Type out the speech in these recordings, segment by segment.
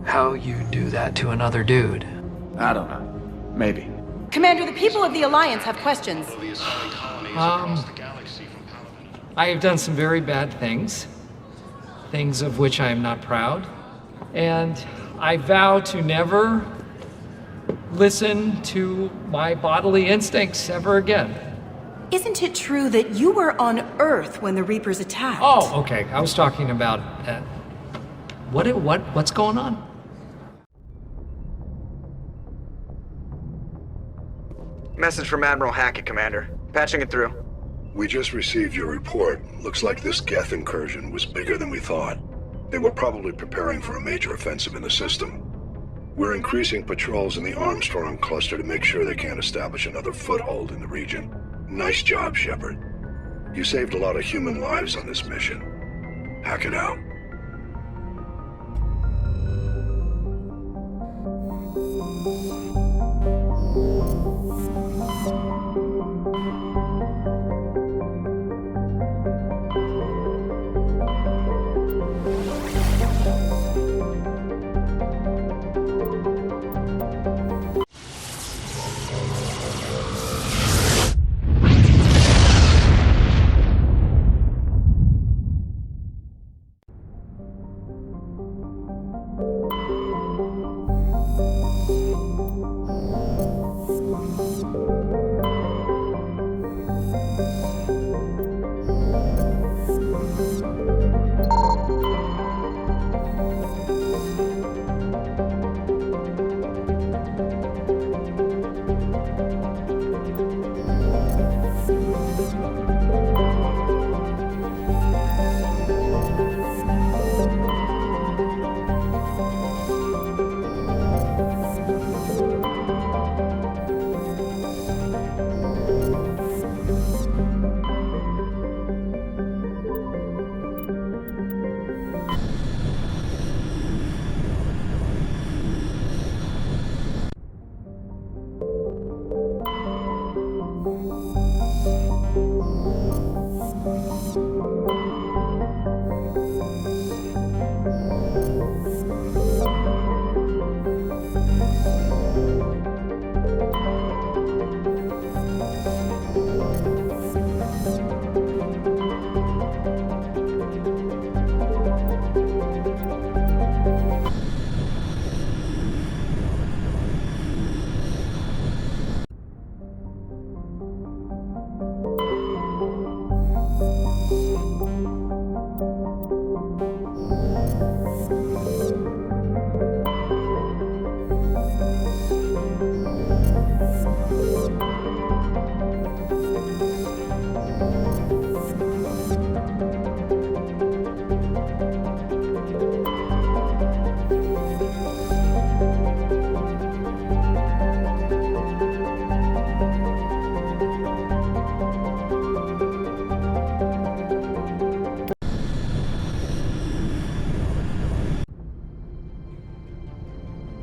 how you do that to another dude. I don't know. Maybe. Commander, the people of the Alliance have questions. I have done some very bad things. Things of which I am not proud. And I vow to never listen to my bodily instincts ever again. Isn't it true that you were on Earth when the Reapers attacked? Oh, okay. I was talking about... what's going on? Message from Admiral Hackett, Commander. Patching it through. We just received your report. Looks like this Geth incursion was bigger than we thought. They were probably preparing for a major offensive in the system. We're increasing patrols in the Armstrong cluster to make sure they can't establish another foothold in the region. Nice job, Shepard. You saved a lot of human lives on this mission. Hackett out.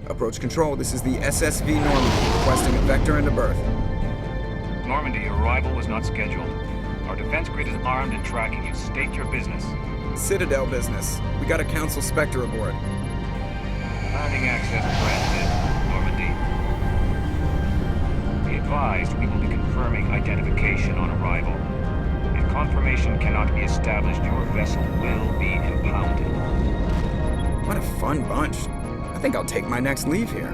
Approach control, this is the SSV Normandy, requesting a vector into berth. Normandy, your arrival was not scheduled. Our defense grid is armed and tracking you. State your business. Citadel business. We got a Council Spectre aboard. Landing access granted, Normandy. Be advised, we will be confirming identification on arrival. If confirmation cannot be established, your vessel will be impounded. What a fun bunch. I think I'll take my next leave here.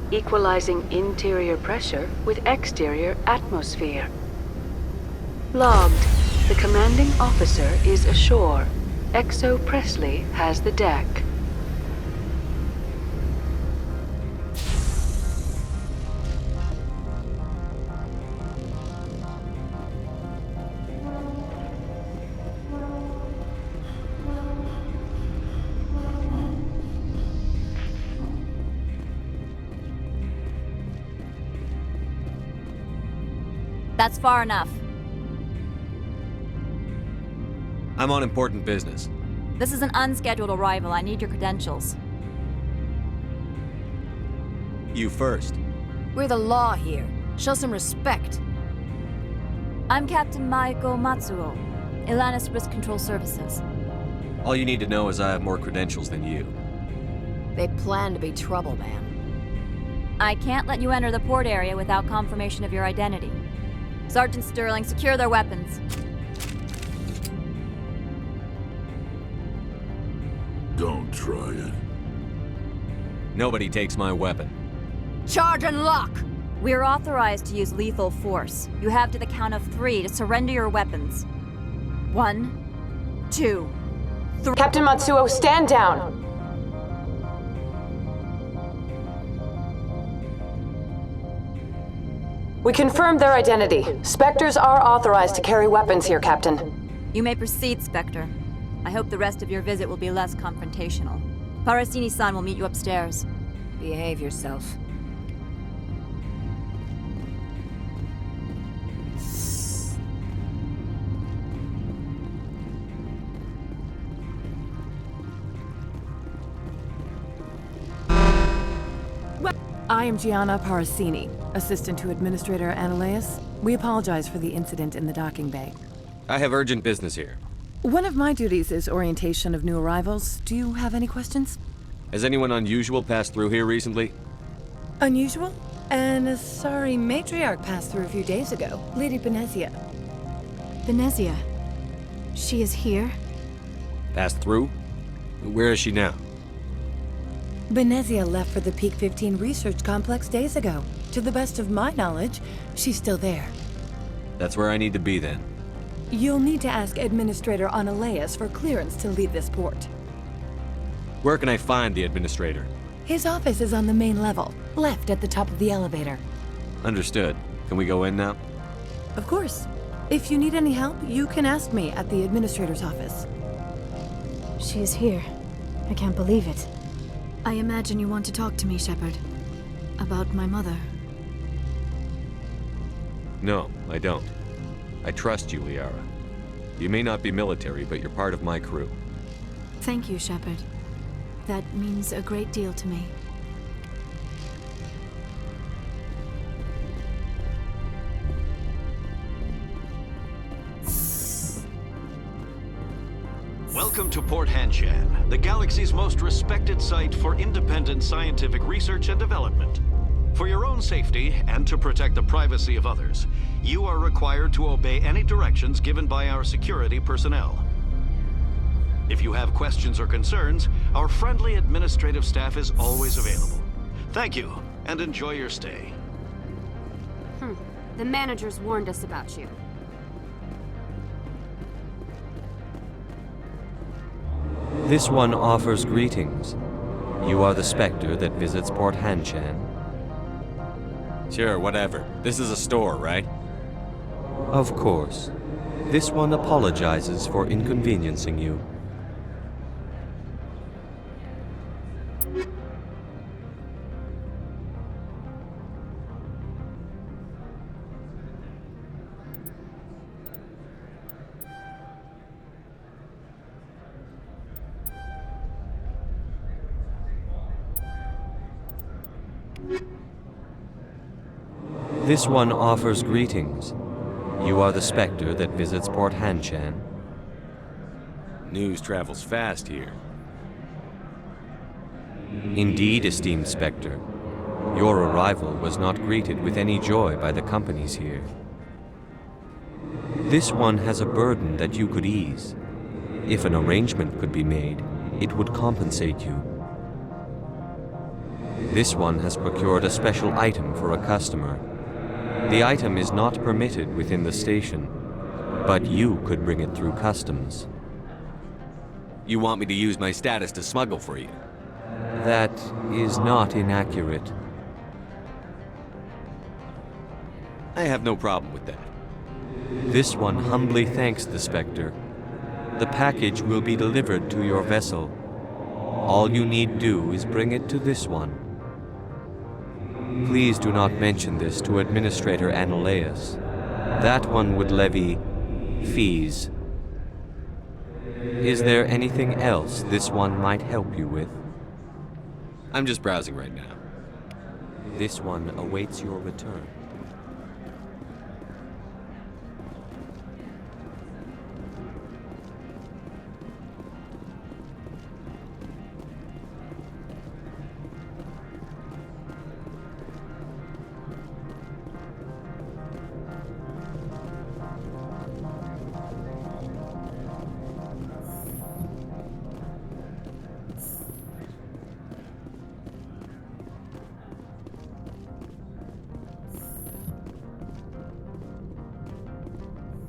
Equalizing interior pressure with exterior atmosphere. Logged. The commanding officer is ashore. Exo Presley has the deck. That's far enough. I'm on important business. This is an unscheduled arrival. I need your credentials. You first. We're the law here. Show some respect. I'm Captain Maiko Matsuo, Ilanis Risk Control Services. All you need to know is I have more credentials than you. They plan to be trouble, man. I can't let you enter the port area without confirmation of your identity. Sergeant Sterling, secure their weapons. Don't try it. Nobody takes my weapon. Charge and lock! We're authorized to use lethal force. You have to the count of 3 to surrender your weapons. 1, 2, 3. Captain Matsuo, stand down! We confirmed their identity. Spectres are authorized to carry weapons here, Captain. You may proceed, Spectre. I hope the rest of your visit will be less confrontational. Parasini-san will meet you upstairs. Behave yourself. I am Gianna Parasini, assistant to Administrator Ananias. We apologize for the incident in the docking bay. I have urgent business here. One of my duties is orientation of new arrivals. Do you have any questions? Has anyone unusual passed through here recently? Unusual? And a sorry matriarch passed through a few days ago. Lady Benezia. Benezia? She is here? Passed through? Where is she now? Benezia left for the Peak 15 research complex days ago. To the best of my knowledge, she's still there. That's where I need to be then. You'll need to ask Administrator Ananias for clearance to leave this port. Where can I find the Administrator? His office is on the main level, left at the top of the elevator. Understood. Can we go in now? Of course. If you need any help, you can ask me at the Administrator's office. She is here. I can't believe it. I imagine you want to talk to me, Shepard. About my mother. No, I don't. I trust you, Liara. You may not be military, but you're part of my crew. Thank you, Shepard. That means a great deal to me. Welcome to Port Hanshan, the galaxy's most respected site for independent scientific research and development. For your own safety and to protect the privacy of others, you are required to obey any directions given by our security personnel. If you have questions or concerns, our friendly administrative staff is always available. Thank you, and enjoy your stay. The managers warned us about you. This one offers greetings. You are the Spectre that visits Port Hanshan. Sure, whatever. This is a store, right? Of course. This one apologizes for inconveniencing you. This one offers greetings. You are the Spectre that visits Port Hanshan. News travels fast here. Indeed, esteemed Spectre. Your arrival was not greeted with any joy by the companies here. This one has a burden that you could ease. If an arrangement could be made, it would compensate you. This one has procured a special item for a customer. The item is not permitted within the station, but you could bring it through customs. You want me to use my status to smuggle for you? That is not inaccurate. I have no problem with that. This one humbly thanks the Spectre. The package will be delivered to your vessel. All you need do is bring it to this one. Please do not mention this to Administrator Ananias. That one would levy fees. Is there anything else this one might help you with? I'm just browsing right now. This one awaits your return.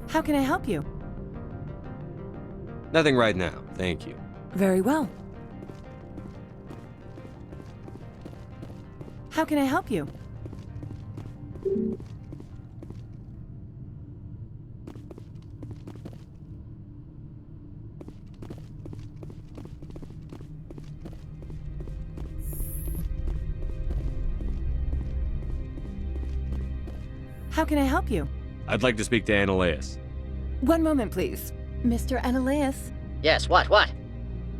How can I help you? Nothing right now, thank you. Very well. How can I help you? How can I help you? I'd like to speak to Ananias. One moment, please. Mr. Ananias? Yes, what?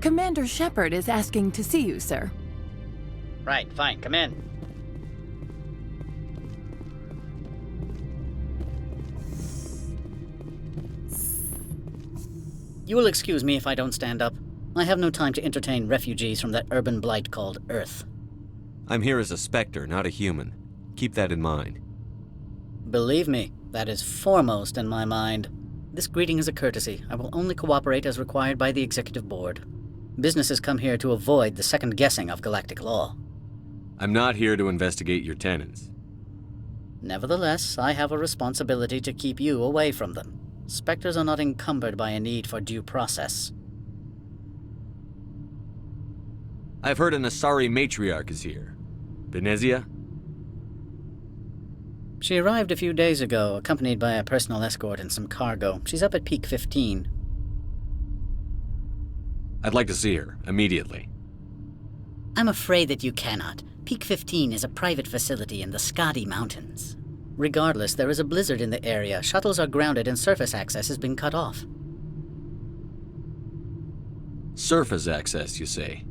Commander Shepard is asking to see you, sir. Right, fine, come in. You will excuse me if I don't stand up. I have no time to entertain refugees from that urban blight called Earth. I'm here as a Spectre, not a human. Keep that in mind. Believe me, that is foremost in my mind. This greeting is a courtesy. I will only cooperate as required by the Executive Board. Businesses come here to avoid the second guessing of galactic law. I'm not here to investigate your tenants. Nevertheless, I have a responsibility to keep you away from them. Spectres are not encumbered by a need for due process. I've heard an Asari matriarch is here. Benezia? She arrived a few days ago, accompanied by a personal escort and some cargo. She's up at Peak 15. I'd like to see her, immediately. I'm afraid that you cannot. Peak 15 is a private facility in the Skadi Mountains. Regardless, there is a blizzard in the area. Shuttles are grounded and surface access has been cut off. Surface access, you say?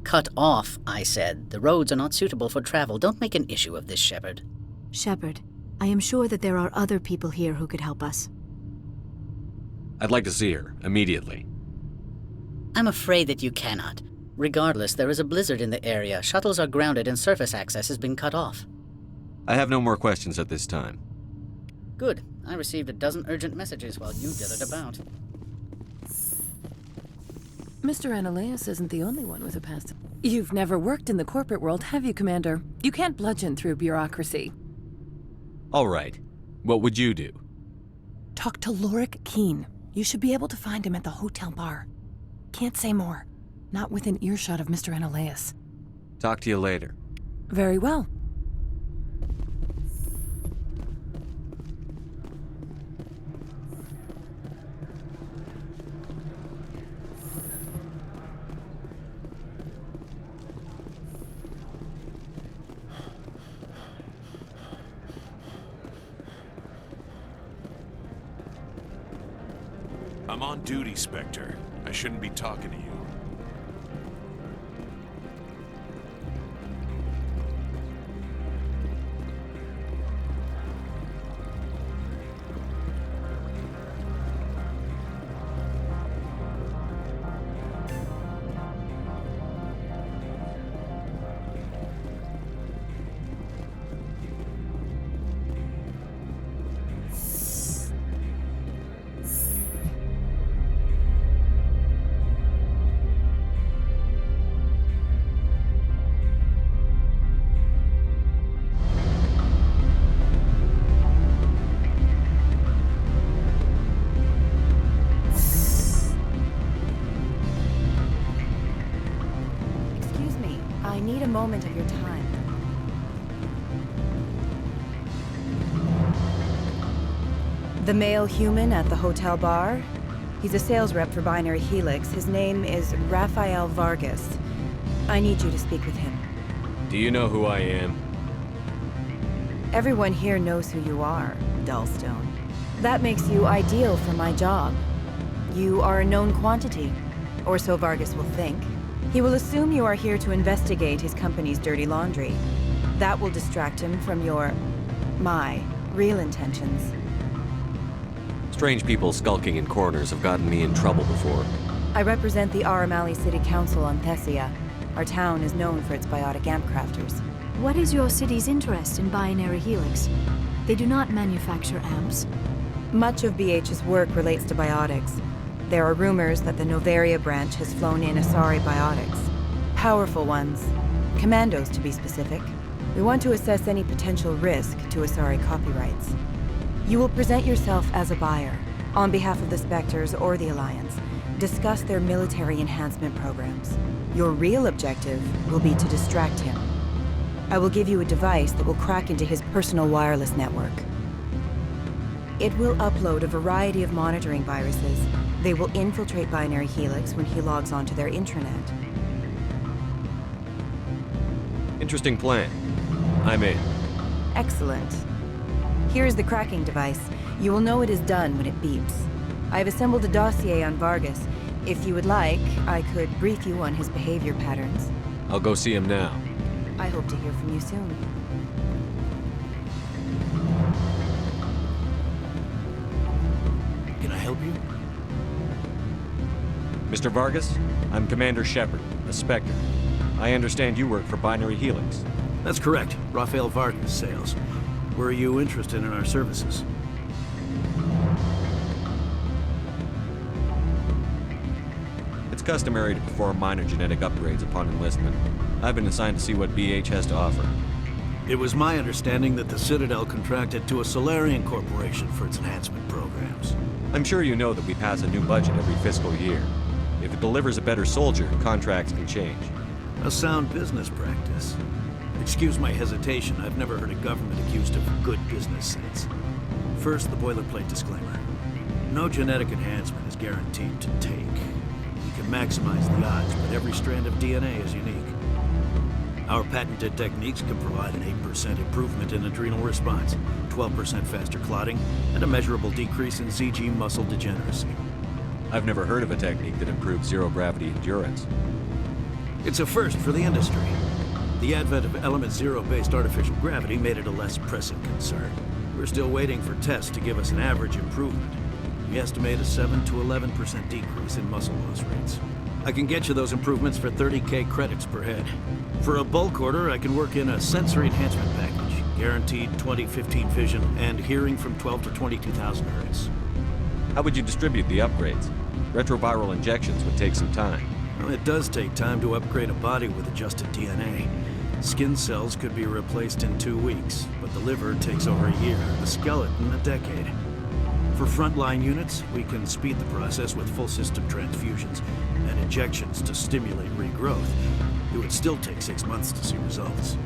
Cut off, I said. The roads are not suitable for travel. Don't make an issue of this, Shepard. Shepard, I am sure that there are other people here who could help us. I'd like to see her, immediately. I'm afraid that you cannot. Regardless, there is a blizzard in the area. Shuttles are grounded and surface access has been cut off. I have no more questions at this time. Good. I received a dozen urgent messages while you dithered about. Mr. Ananias isn't the only one with a past. You've never worked in the corporate world, have you, Commander? You can't bludgeon through bureaucracy. All right. What would you do? Talk to Lorik Keen. You should be able to find him at the hotel bar. Can't say more. Not within earshot of Mr. Ananias. Talk to you later. Very well. I'm on duty, Spectre. I shouldn't be talking to you. I need a moment of your time. The male human at the hotel bar? He's a sales rep for Binary Helix. His name is Rafael Vargas. I need you to speak with him. Do you know who I am? Everyone here knows who you are, Dullstone. That makes you ideal for my job. You are a known quantity, or so Vargas will think. He will assume you are here to investigate his company's dirty laundry. That will distract him from my real intentions. Strange people skulking in corners have gotten me in trouble before. I represent the Aramali City Council on Thessia. Our town is known for its biotic amp crafters. What is your city's interest in binary helix? They do not manufacture amps. Much of BH's work relates to biotics. There are rumors that the Novaria branch has flown in Asari biotics. Powerful ones. Commandos, to be specific. We want to assess any potential risk to Asari copyrights. You will present yourself as a buyer, on behalf of the Spectres or the Alliance. Discuss their military enhancement programs. Your real objective will be to distract him. I will give you a device that will crack into his personal wireless network. It will upload a variety of monitoring viruses. They will infiltrate Binary Helix when he logs onto their intranet. Interesting plan. I'm in. Excellent. Here is the cracking device. You will know it is done when it beeps. I have assembled a dossier on Vargas. If you would like, I could brief you on his behavior patterns. I'll go see him now. I hope to hear from you soon. Can I help you? Mr. Vargas, I'm Commander Shepard, a Spectre. I understand you work for Binary Helix. That's correct. Rafael Vargas, sales. Were you interested in our services? It's customary to perform minor genetic upgrades upon enlistment. I've been assigned to see what BH has to offer. It was my understanding that the Citadel contracted to a Solarian corporation for its enhancement programs. I'm sure you know that we pass a new budget every fiscal year. If it delivers a better soldier, contracts can change. A sound business practice. Excuse my hesitation, I've never heard a government accused of good business sense. First, the boilerplate disclaimer. No genetic enhancement is guaranteed to take. We can maximize the odds, but every strand of DNA is unique. Our patented techniques can provide an 8% improvement in adrenal response, 12% faster clotting, and a measurable decrease in ZG muscle degeneracy. I've never heard of a technique that improves zero-gravity endurance. It's a first for the industry. The advent of element zero-based artificial gravity made it a less pressing concern. We're still waiting for tests to give us an average improvement. We estimate a 7 to 11% decrease in muscle loss rates. I can get you those improvements for 30K credits per head. For a bulk order, I can work in a sensory enhancement package, guaranteed 20/15 vision and hearing from 12 to 22,000 hertz. How would you distribute the upgrades? Retroviral injections would take some time. Well, it does take time to upgrade a body with adjusted DNA. Skin cells could be replaced in 2 weeks, but the liver takes over a year, the skeleton a decade. For frontline units, we can speed the process with full system transfusions and injections to stimulate regrowth. It would still take 6 months to see results.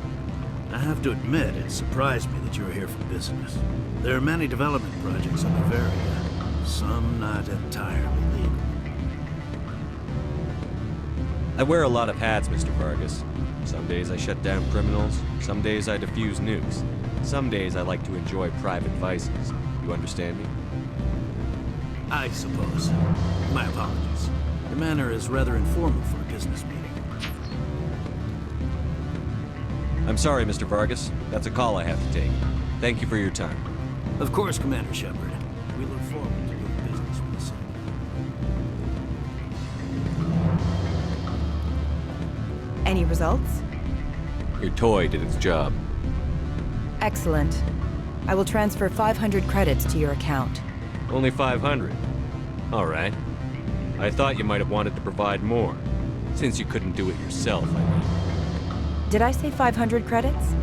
I have to admit, it surprised me that you were here for business. There are many development projects on Novaria, some not entirely legal. I wear a lot of hats, Mr. Vargas. Some days I shut down criminals, some days I defuse nukes. Some days I like to enjoy private vices. You understand me? I suppose. My apologies. Your manner is rather informal for a business meeting. I'm sorry, Mr. Vargas. That's a call I have to take. Thank you for your time. Of course, Commander Shepard. We look forward to doing business with the city. Any results? Your toy did its job. Excellent. I will transfer 500 credits to your account. Only 500. All right. I thought you might have wanted to provide more. Since you couldn't do it yourself, I mean. Did I say 500 credits?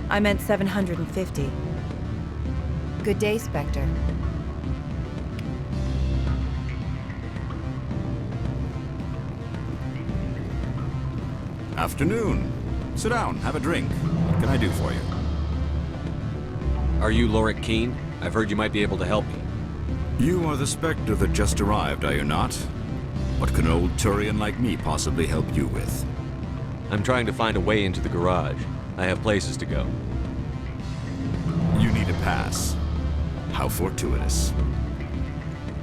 I meant 750. Good day, Spectre. Afternoon. Sit down, have a drink. What can I do for you? Are you Lorik Keen? I've heard you might be able to help me. You are the Spectre that just arrived, are you not? What can an old Turian like me possibly help you with? I'm trying to find a way into the garage. I have places to go. pass. How fortuitous.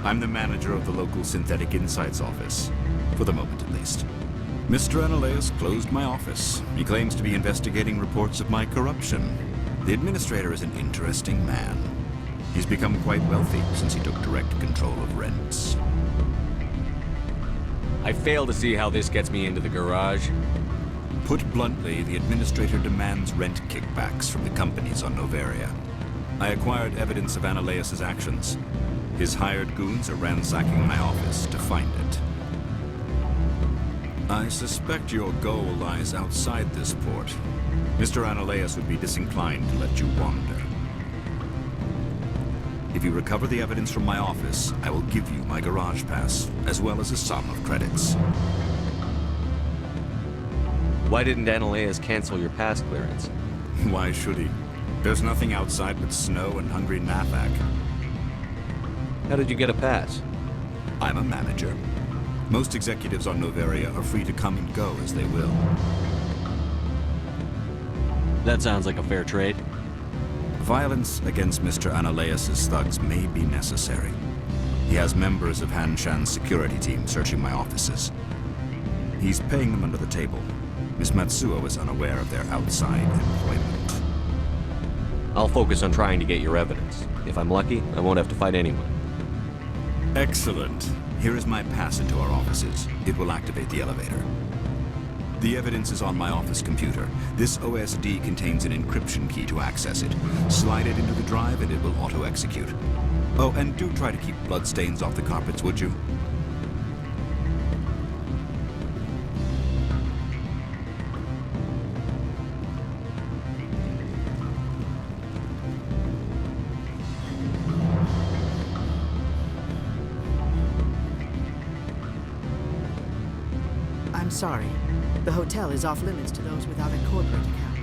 I'm the manager of the local Synthetic Insights office. For the moment, at least. Mr. Analaeus closed my office. He claims to be investigating reports of my corruption. The administrator is an interesting man. He's become quite wealthy since he took direct control of rents. I fail to see how this gets me into the garage. Put bluntly, the administrator demands rent kickbacks from the companies on Noveria. I acquired evidence of Analaeus' actions. His hired goons are ransacking my office to find it. I suspect your goal lies outside this port. Mr. Analaeus would be disinclined to let you wander. If you recover the evidence from my office, I will give you my garage pass, as well as a sum of credits. Why didn't Analaeus cancel your pass clearance? Why should he? There's nothing outside but snow and hungry Nathak. How did you get a pass? I'm a manager. Most executives on Noveria are free to come and go as they will. That sounds like a fair trade. Violence against Mr. Analaeus' thugs may be necessary. He has members of Han Shan's security team searching my offices. He's paying them under the table. Miss Matsuo is unaware of their outside employment. I'll focus on trying to get your evidence. If I'm lucky, I won't have to fight anyone. Excellent. Here is my pass into our offices. It will activate the elevator. The evidence is on my office computer. This OSD contains an encryption key to access it. Slide it into the drive and it will auto-execute. Oh, and do try to keep bloodstains off the carpets, would you? I'm sorry. The hotel is off limits to those without a corporate account.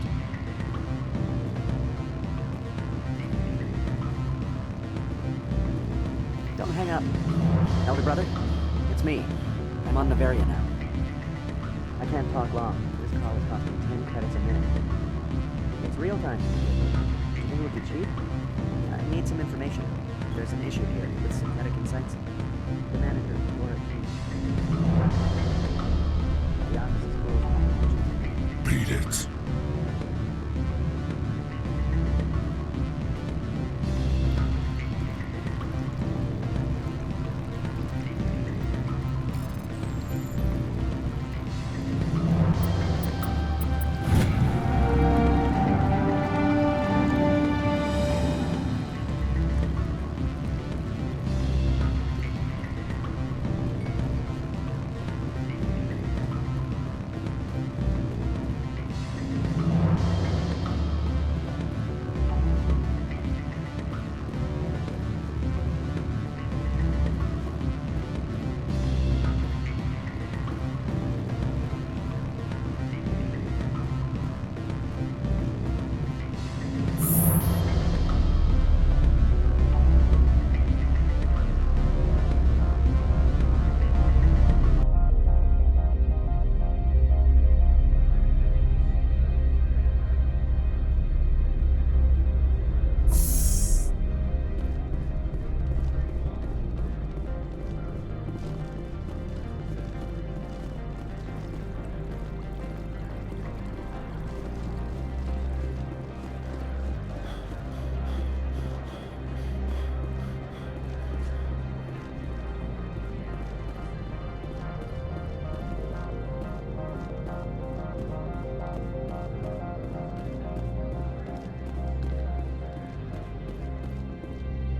Don't hang up. Elder brother, it's me. I'm on Noveria now. I can't talk long. This call is costing 10 credits a minute. It's real time. Do you think it would be cheap? I need some information. There's an issue here with Synthetic Insights. The manager, Laura Key. The office is closed. Beat it.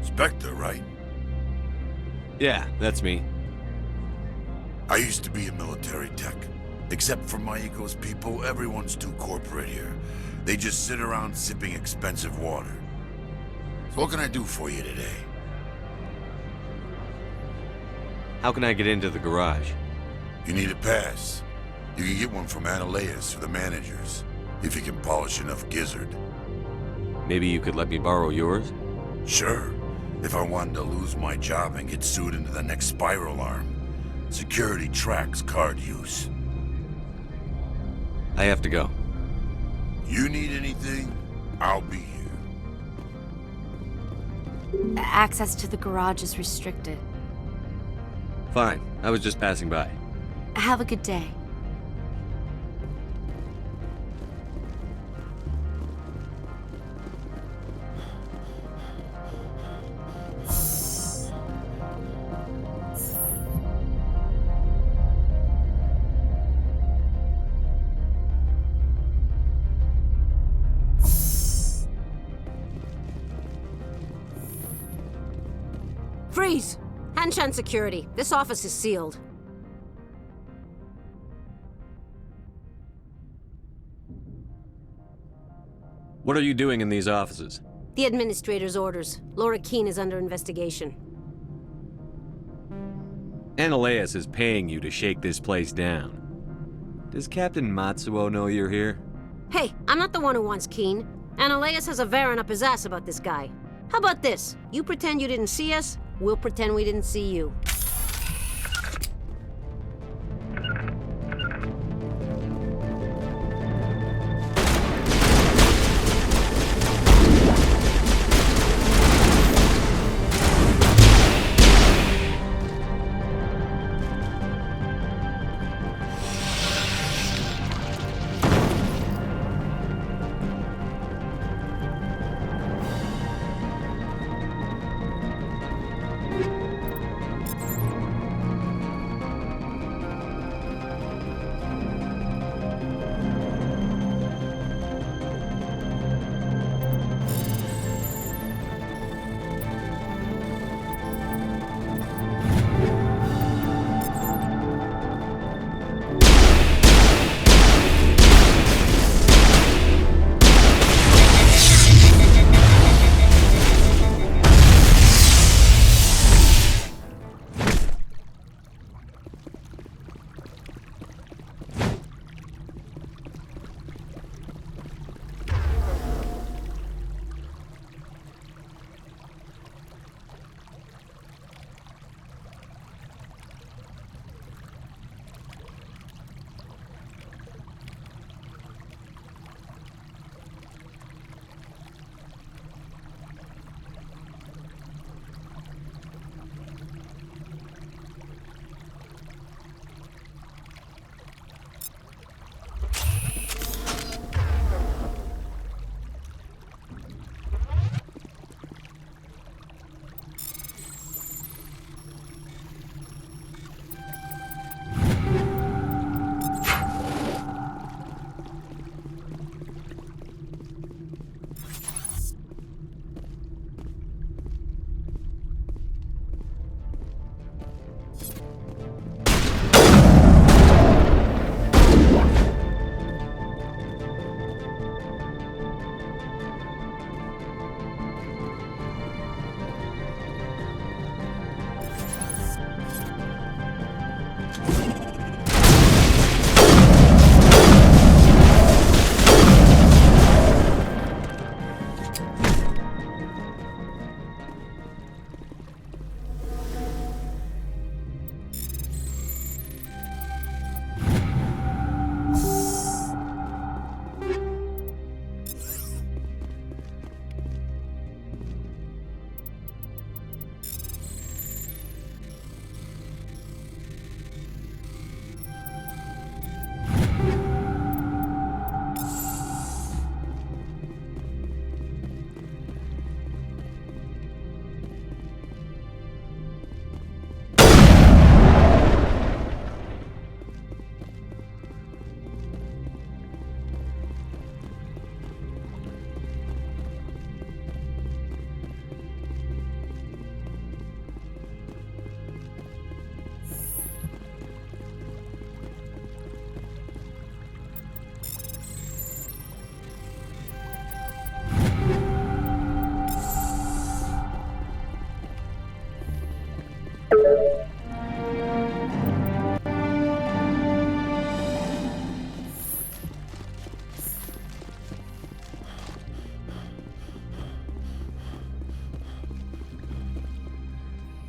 Spectre, right? Yeah, that's me. I used to be a military tech. Except for Maiko's people, everyone's too corporate here. They just sit around sipping expensive water. So what can I do for you today? How can I get into the garage? You need a pass. You can get one from Analaeus or the managers, if you can polish enough gizzard. Maybe you could let me borrow yours? Sure. If I wanted to lose my job and get sued into the next spiral arm. Security tracks card use. I have to go. You need anything, I'll be here. Access to the garage is restricted. Fine, I was just passing by. Have a good day. Freeze! Hanshan security. This office is sealed. What are you doing in these offices? The administrator's orders. Laura Keene is under investigation. Ananias is paying you to shake this place down. Does Captain Matsuo know you're here? Hey, I'm not the one who wants Keene. Ananias has a Varen up his ass about this guy. How about this? You pretend you didn't see us, we'll pretend we didn't see you.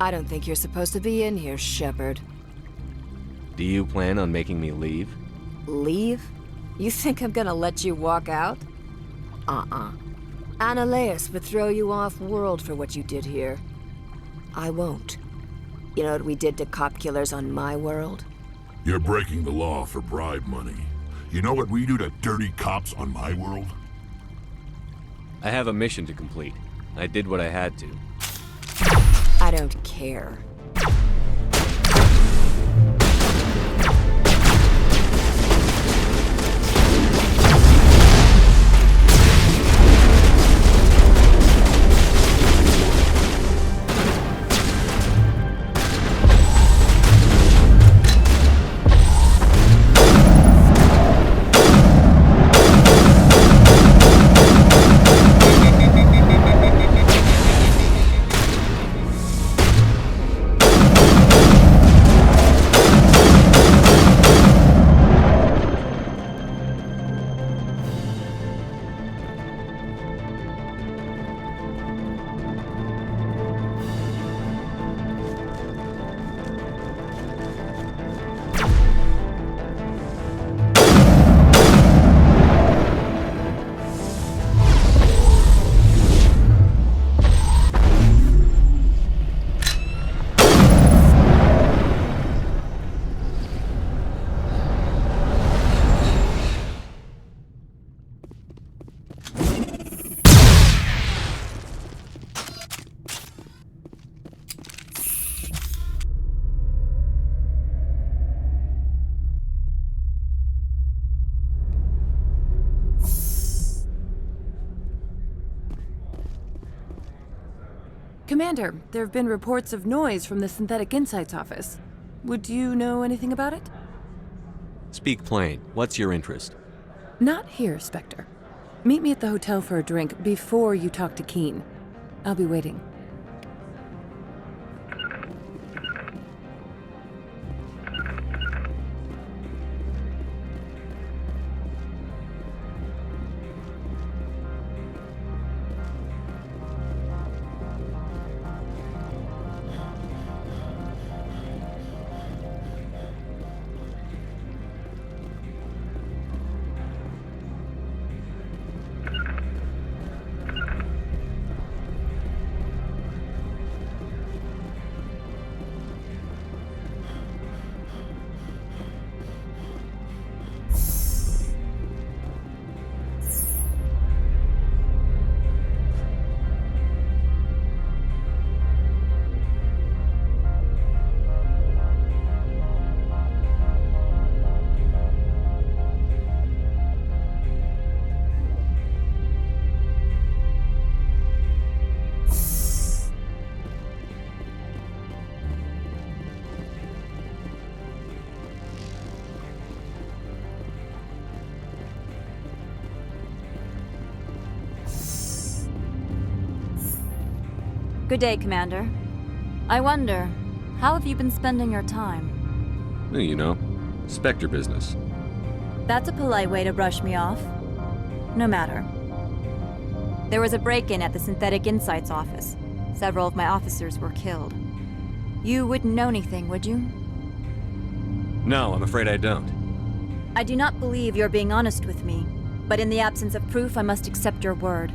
I don't think you're supposed to be in here, Shepard. Do you plan on making me leave? Leave? You think I'm gonna let you walk out? Uh-uh. Ananias would throw you off-world for what you did here. I won't. You know what we did to cop killers on my world? You're breaking the law for bribe money. You know what we do to dirty cops on my world? I have a mission to complete. I did what I had to. I don't care. Commander, there have been reports of noise from the Synthetic Insights office. Would you know anything about it? Speak plain. What's your interest? Not here, Spectre. Meet me at the hotel for a drink before you talk to Keen. I'll be waiting. Good day, Commander. I wonder, how have you been spending your time? You know, Spectre business. That's a polite way to brush me off. No matter. There was a break-in at the Synthetic Insights office. Several of my officers were killed. You wouldn't know anything, would you? No, I'm afraid I don't. I do not believe you're being honest with me, but in the absence of proof, I must accept your word.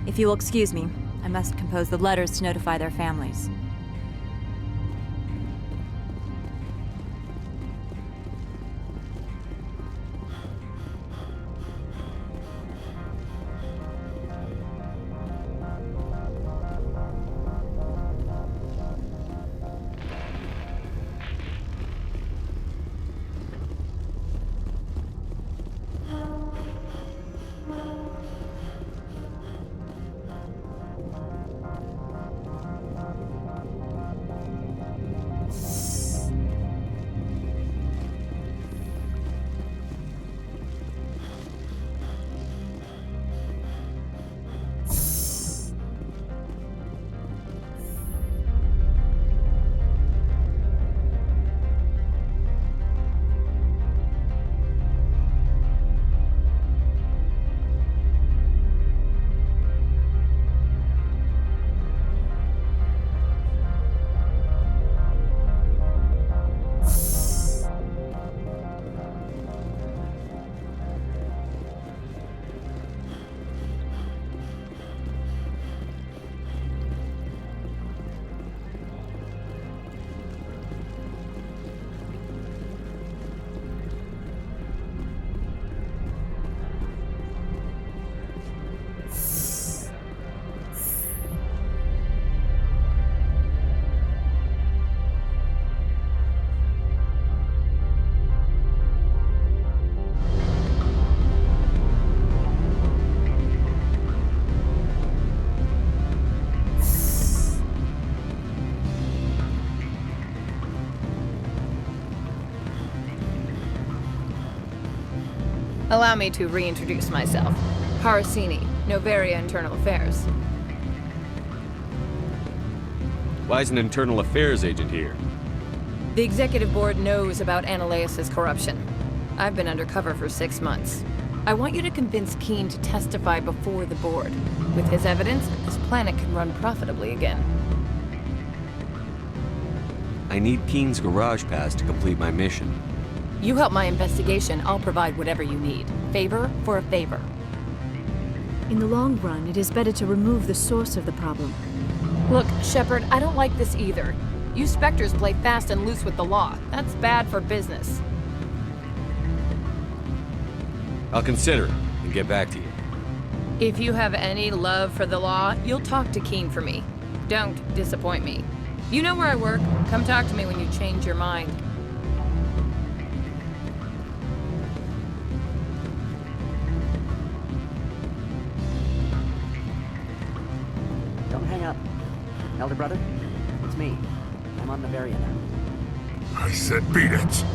If you will excuse me, I must compose the letters to notify their families. Allow me to reintroduce myself. Harasini, Novaria Internal Affairs. Why is an internal affairs agent here? The executive board knows about Ananias' corruption. I've been undercover for 6 months. I want you to convince Keen to testify before the board. With his evidence, this planet can run profitably again. I need Keen's garage pass to complete my mission. You help my investigation, I'll provide whatever you need. Favor for a favor. In the long run, it is better to remove the source of the problem. Look, Shepard, I don't like this either. You Spectres play fast and loose with the law. That's bad for business. I'll consider it and get back to you. If you have any love for the law, you'll talk to Keen for me. Don't disappoint me. You know where I work. Come talk to me when you change your mind. Don't hang up. Elder brother, it's me. I'm on Novaria now. I said beat it!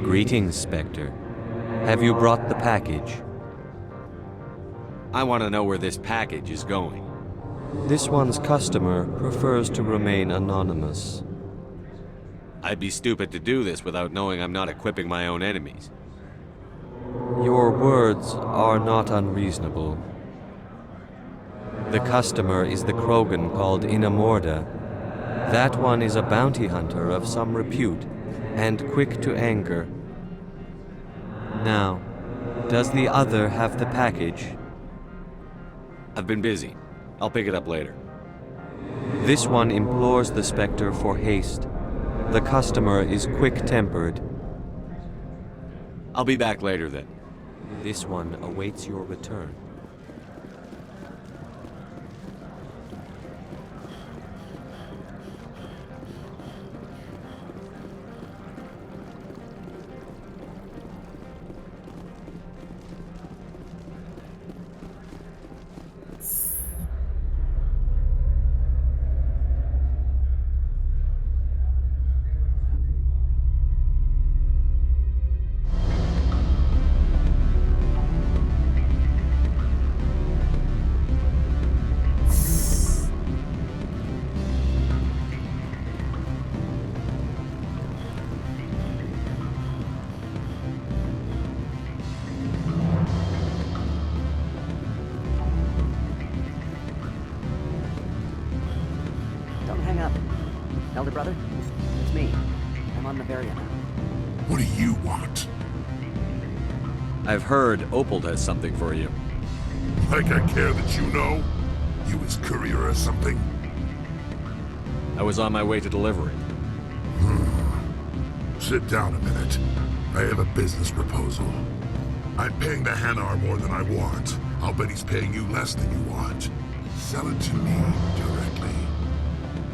Greetings, Spectre. Have you brought the package? I want to know where this package is going. This one's customer prefers to remain anonymous. I'd be stupid to do this without knowing I'm not equipping my own enemies. Your words are not unreasonable. The customer is the Krogan called Inamorda. That one is a bounty hunter of some repute, and quick to anger. Now, does the other have the package? I've been busy. I'll pick it up later. This one implores the Spectre for haste. The customer is quick-tempered. I'll be back later then. This one awaits your return. Elder brother, it's me. I'm on Novaria now. What do you want? I've heard Opal has something for you. Like I care that you know? You his courier or something? I was on my way to deliver it. Sit down a minute. I have a business proposal. I'm paying the Hanar more than I want. I'll bet he's paying you less than you want. Sell it to me directly.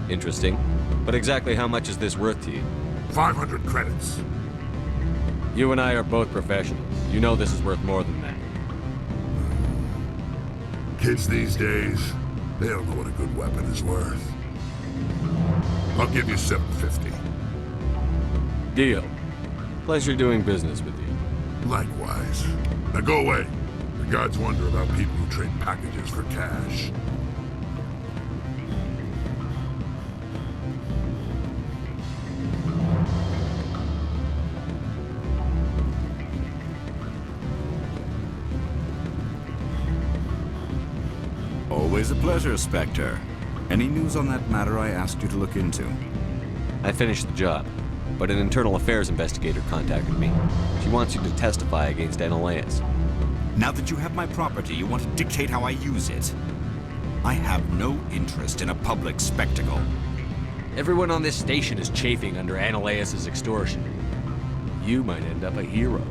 Interesting. But exactly how much is this worth to you? 500 credits. You and I are both professionals. You know this is worth more than that. Kids these days, they don't know what a good weapon is worth. I'll give you $750. Deal. Pleasure doing business with you. Likewise. Now go away. The guards wonder about people who trade packages for cash. Always a pleasure, Spectre. Any news on that matter I asked you to look into? I finished the job, but an internal affairs investigator contacted me. She wants you to testify against Analaeus. Now that you have my property, you want to dictate how I use it. I have no interest in a public spectacle. Everyone on this station is chafing under Analaeus' extortion. You might end up a hero.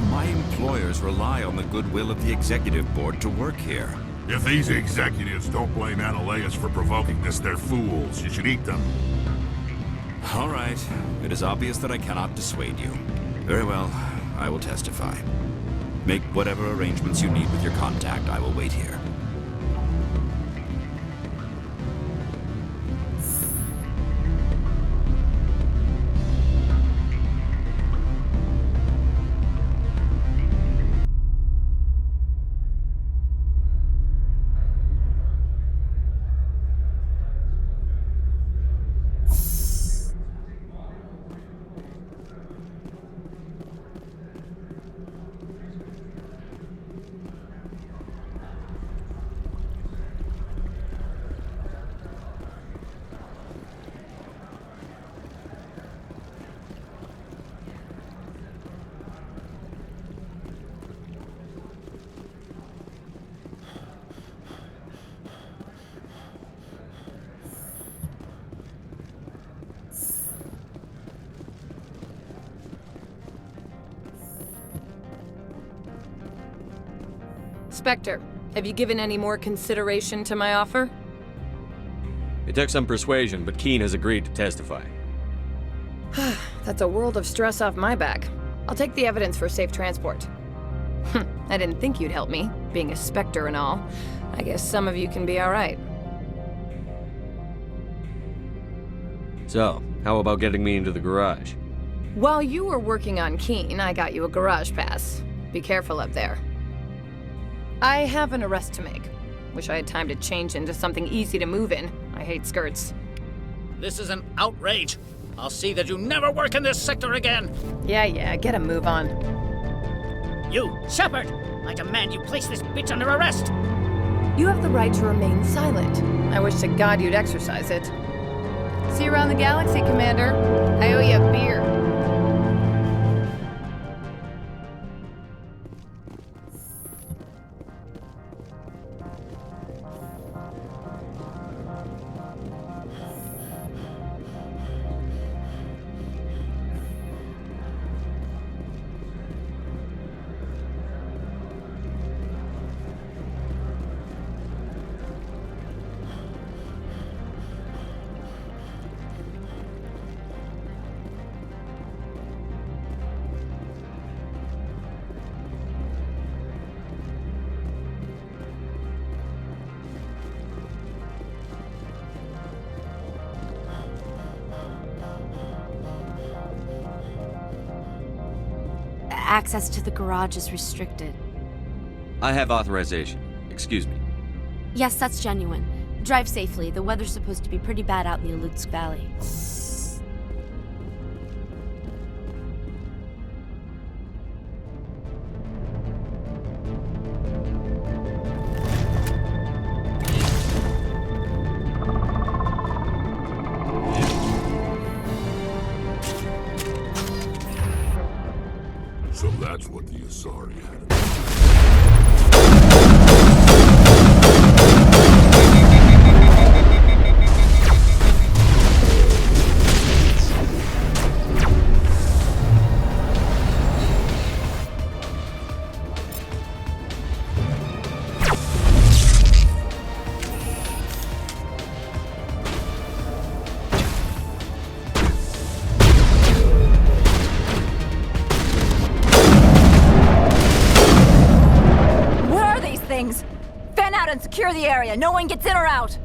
My employers rely on the goodwill of the executive board to work here. If these executives don't blame Analaeus for provoking this, they're fools. You should eat them. All right. It is obvious that I cannot dissuade you. Very well. I will testify. Make whatever arrangements you need with your contact. I will wait here. Spectre, have you given any more consideration to my offer? It took some persuasion, but Keen has agreed to testify. That's a world of stress off my back. I'll take the evidence for safe transport. I didn't think you'd help me, being a Spectre and all. I guess some of you can be alright. So, how about getting me into the garage? While you were working on Keen, I got you a garage pass. Be careful up there. I have an arrest to make. Wish I had time to change into something easy to move in. I hate skirts. This is an outrage. I'll see that you never work in this sector again. Yeah, get a move on. You, Shepard! I demand you place this bitch under arrest! You have the right to remain silent. I wish to God you'd exercise it. See you around the galaxy, Commander. I owe you a beer. Access to the garage is restricted. I have authorization. Excuse me. Yes, that's genuine. Drive safely. The weather's supposed to be pretty bad out in the Alutsk Valley. So that's what the Asari had. Fan out and secure the area. No one gets in or out.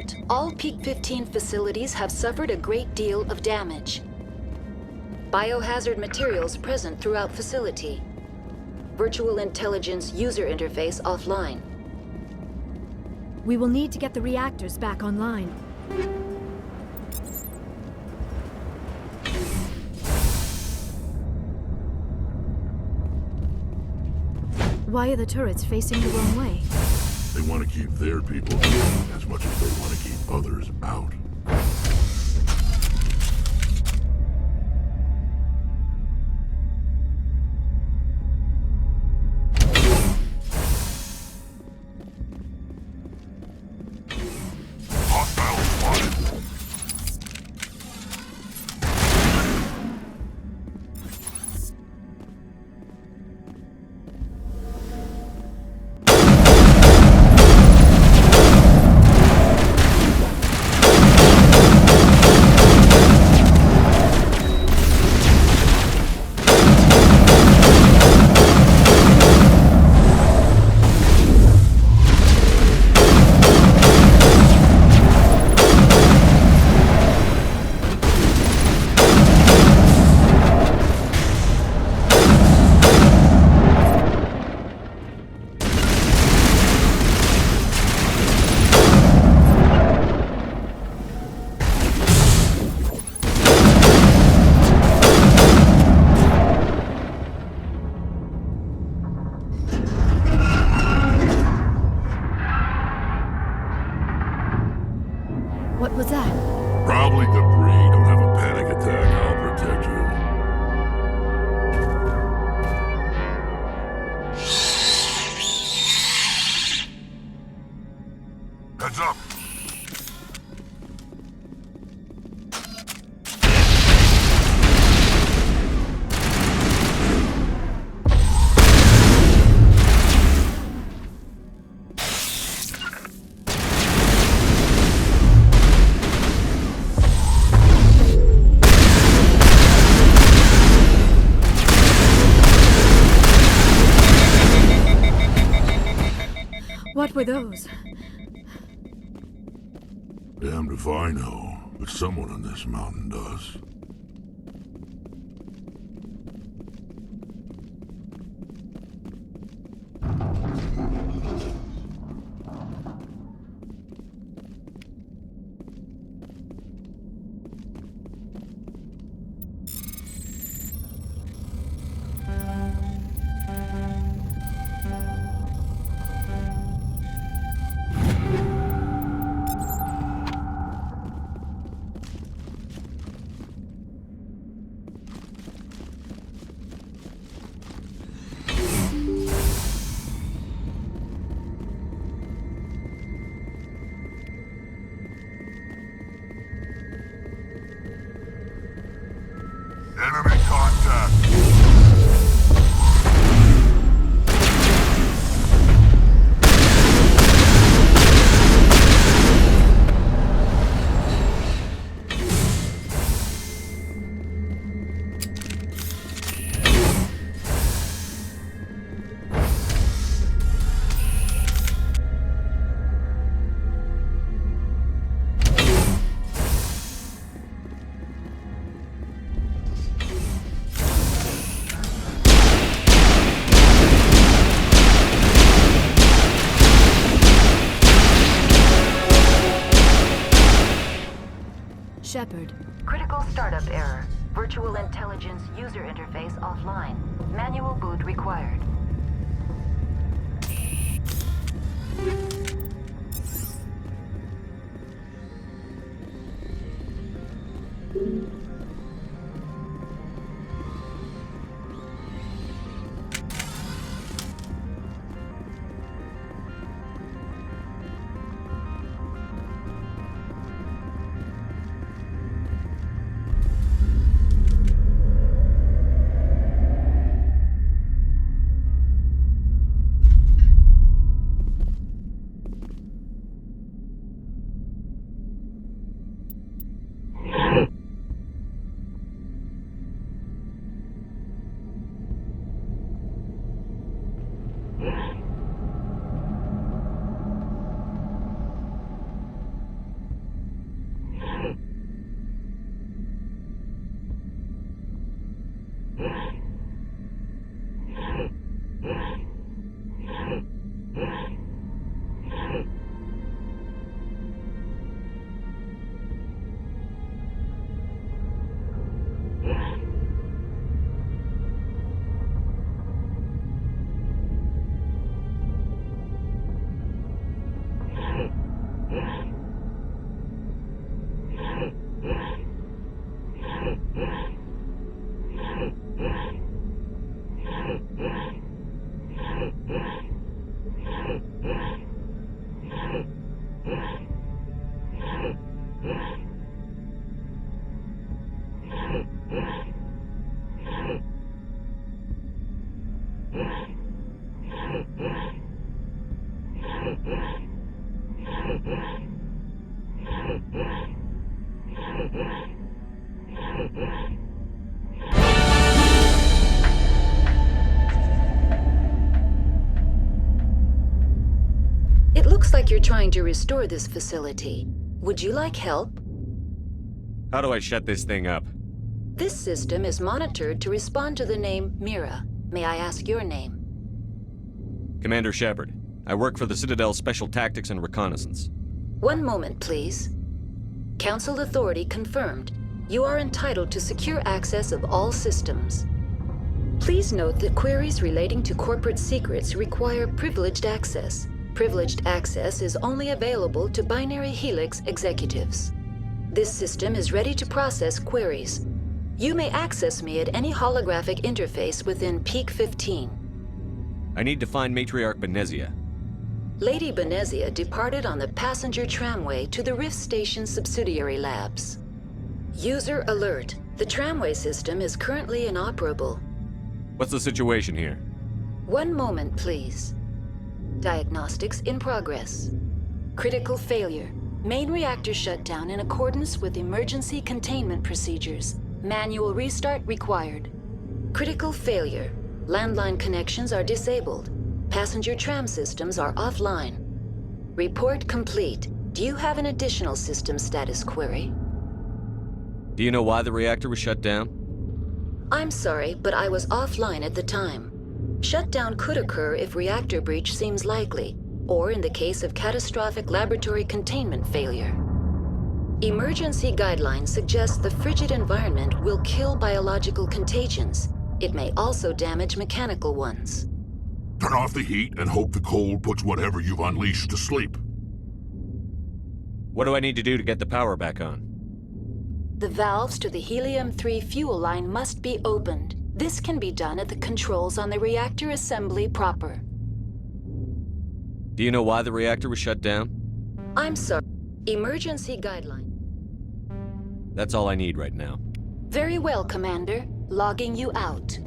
alert. All Peak 15 facilities have suffered a great deal of damage. Biohazard materials present throughout facility. Virtual intelligence user interface offline. We will need to get the reactors back online. Why are the turrets facing the wrong way? They want to keep their people in as much as they want to keep others out. What was that? Probably debris. Don't have a panic attack. I'll protect you. Heads up! What were those? Damned if I know, but someone on this mountain does. Enemy contact! Shepard. Critical startup error. Virtual intelligence user interface offline. Manual boot required. It looks like you're trying to restore this facility. Would you like help? How do I shut this thing up? This system is monitored to respond to the name Mira. May I ask your name? Commander Shepard. I work for the Citadel Special Tactics and Reconnaissance. One moment, please. Council authority confirmed. You are entitled to secure access of all systems. Please note that queries relating to corporate secrets require privileged access. Privileged access is only available to Binary Helix executives. This system is ready to process queries. You may access me at any holographic interface within Peak 15. I need to find Matriarch Benezia. Lady Benezia departed on the passenger tramway to the Rift Station subsidiary labs. User alert. The tramway system is currently inoperable. What's the situation here? One moment, please. Diagnostics in progress. Critical failure. Main reactor shut down in accordance with emergency containment procedures. Manual restart required. Critical failure. Landline connections are disabled. Passenger tram systems are offline. Report complete. Do you have an additional system status query? Do you know why the reactor was shut down? I'm sorry, but I was offline at the time. Shutdown could occur if reactor breach seems likely, or in the case of catastrophic laboratory containment failure. Emergency guidelines suggest the frigid environment will kill biological contagions. It may also damage mechanical ones. Turn off the heat and hope the cold puts whatever you've unleashed to sleep. What do I need to do to get the power back on? The valves to the helium-3 fuel line must be opened. This can be done at the controls on the reactor assembly proper. Do you know why the reactor was shut down? I'm sorry. Emergency guideline. That's all I need right now. Very well, Commander. Logging you out.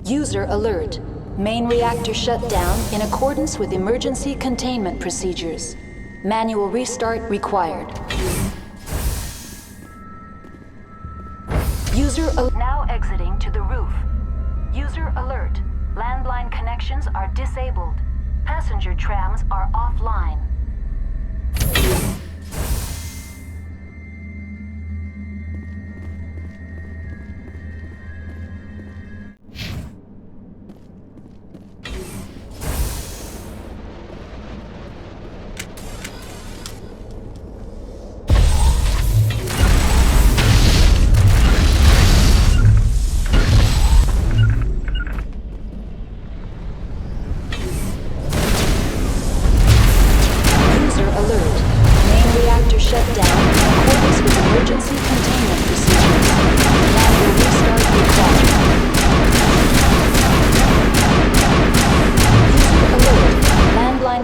User alert. Main reactor shut down in accordance with emergency containment procedures. Manual restart required. User now exiting to the roof. User alert. Landline connections are disabled. Passenger trams are offline.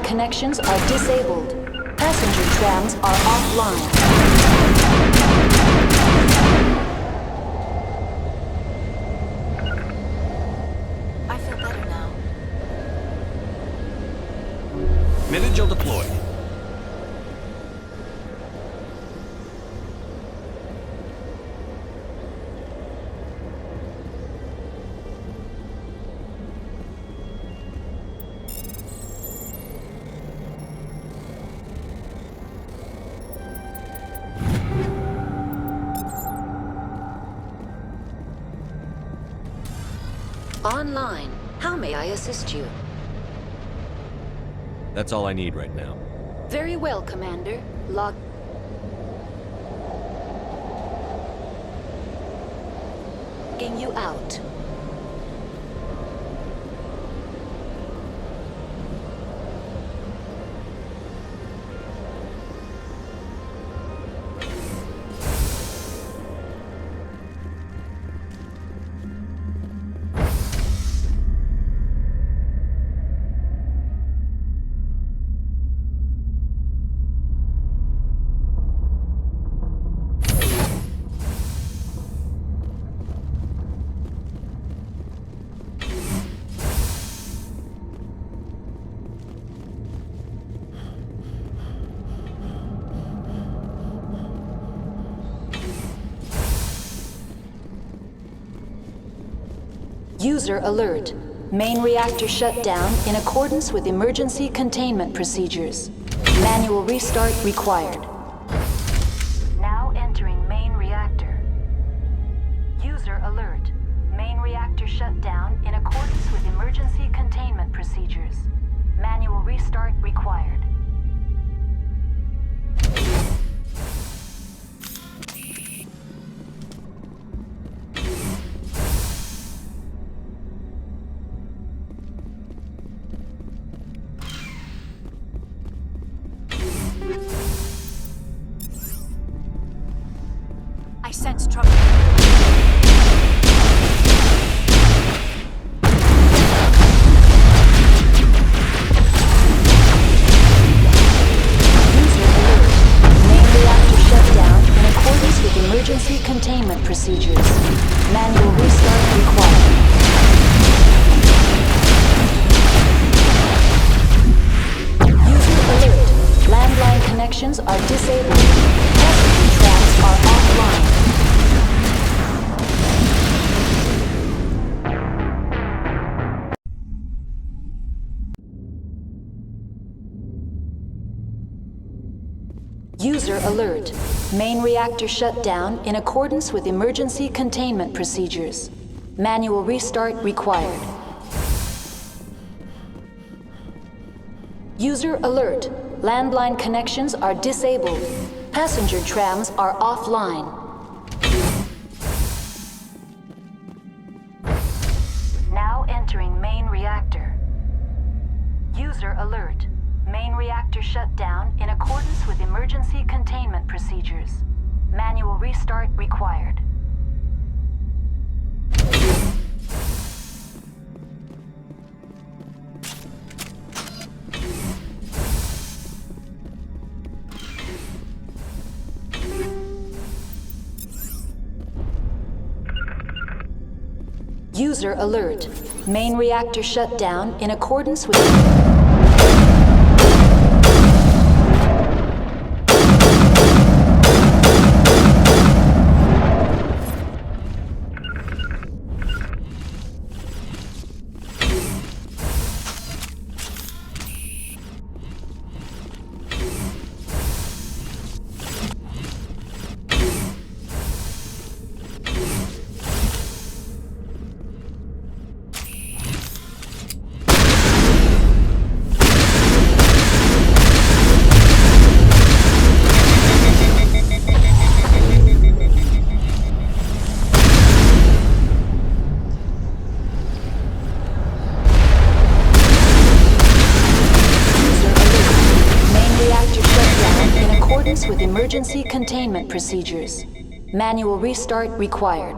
Connections are disabled. Passenger trams are offline. I feel better now. Minigel deployed. Online. How may I assist you? That's all I need right now. Very well, Commander. Logging you out. User alert. Main reactor shut down in accordance with emergency containment procedures. Manual restart required. Now entering main reactor. User alert. Main reactor shut down in accordance with emergency containment procedures. Manual restart required. I sense trouble. Emergency containment procedures. Manual restart required. User alert. Landline connections are disabled. Passenger trams are offline. User alert. Main reactor shut down in accordance with emergency containment procedures. Manual restart required. User alert. Landline connections are disabled. Passenger trams are offline. Now entering main reactor. User alert. Main reactor shut down in accordance with emergency containment procedures. Manual restart required. User alert. Main reactor shut down in accordance with... with emergency containment procedures. Manual restart required.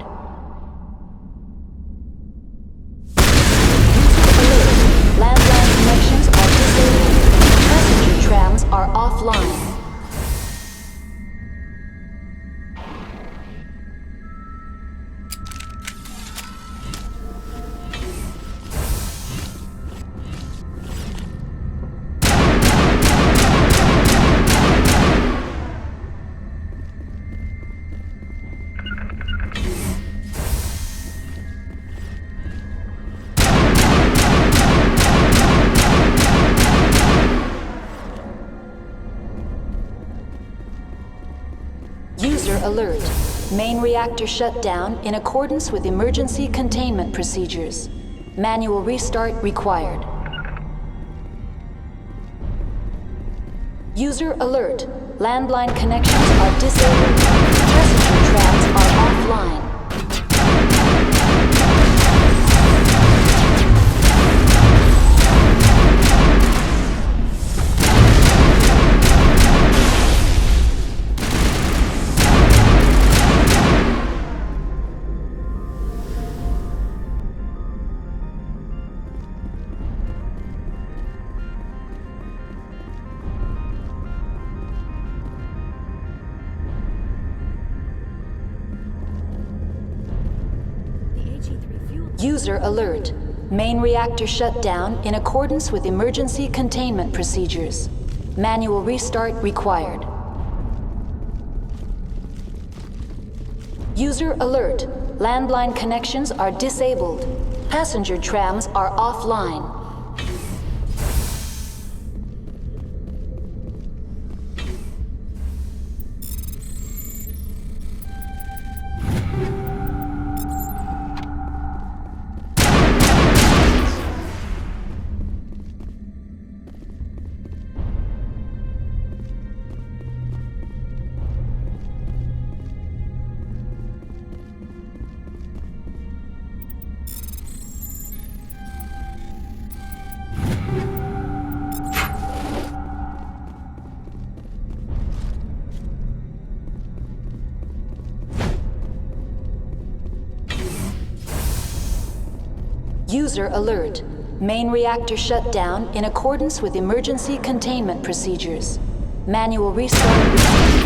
Landline connections are disabled. Passenger trams are offline. User alert. Main reactor shut down in accordance with emergency containment procedures. Manual restart required. User alert. Landline connections are disabled. Passenger trams are offline. User alert. Main reactor shut down in accordance with emergency containment procedures. Manual restart required. User alert. Landline connections are disabled. Passenger trams are offline. User alert. Main reactor shut down in accordance with emergency containment procedures. Manual restart.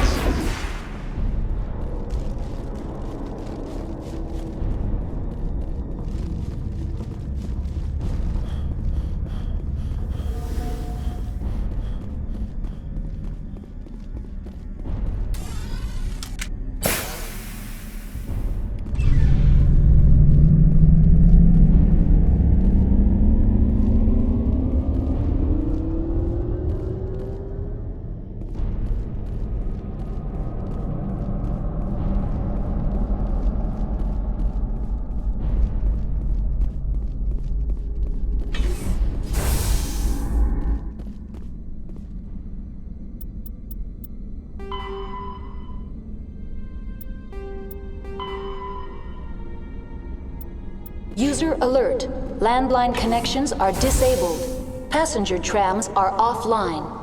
User alert. Landline connections are disabled. Passenger trams are offline.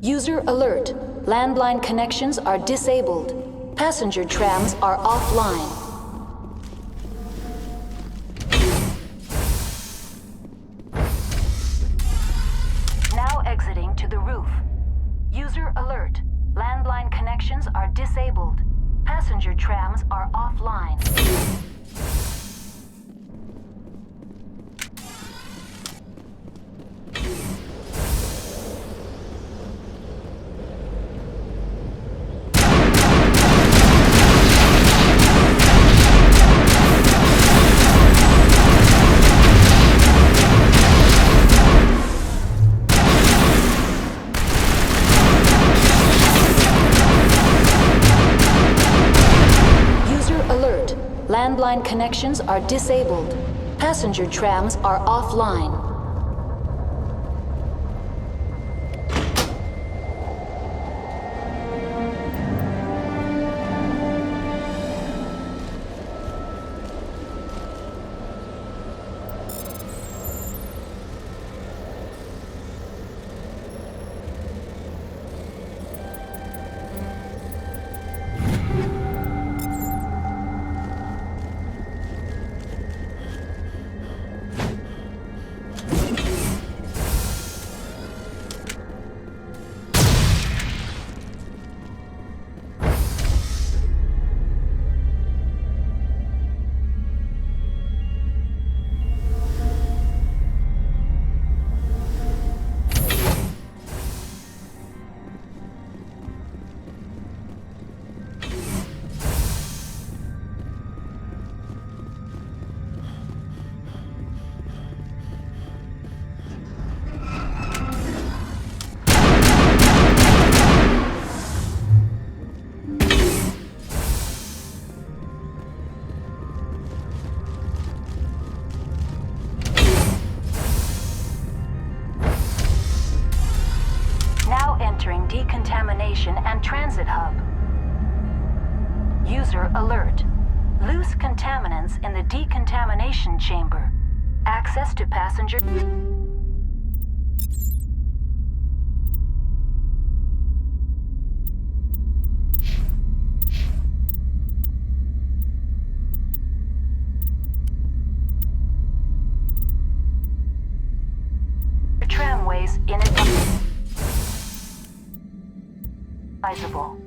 User alert. Landline connections are disabled. Passenger trams are offline. Now exiting to the roof. User alert. Landline connections are disabled. Passenger trams are offline. Landline connections are disabled. Passenger trams are offline. Entering decontamination and transit hub. User alert. Loose contaminants in the decontamination chamber. Access to passenger... tramways inadvisable.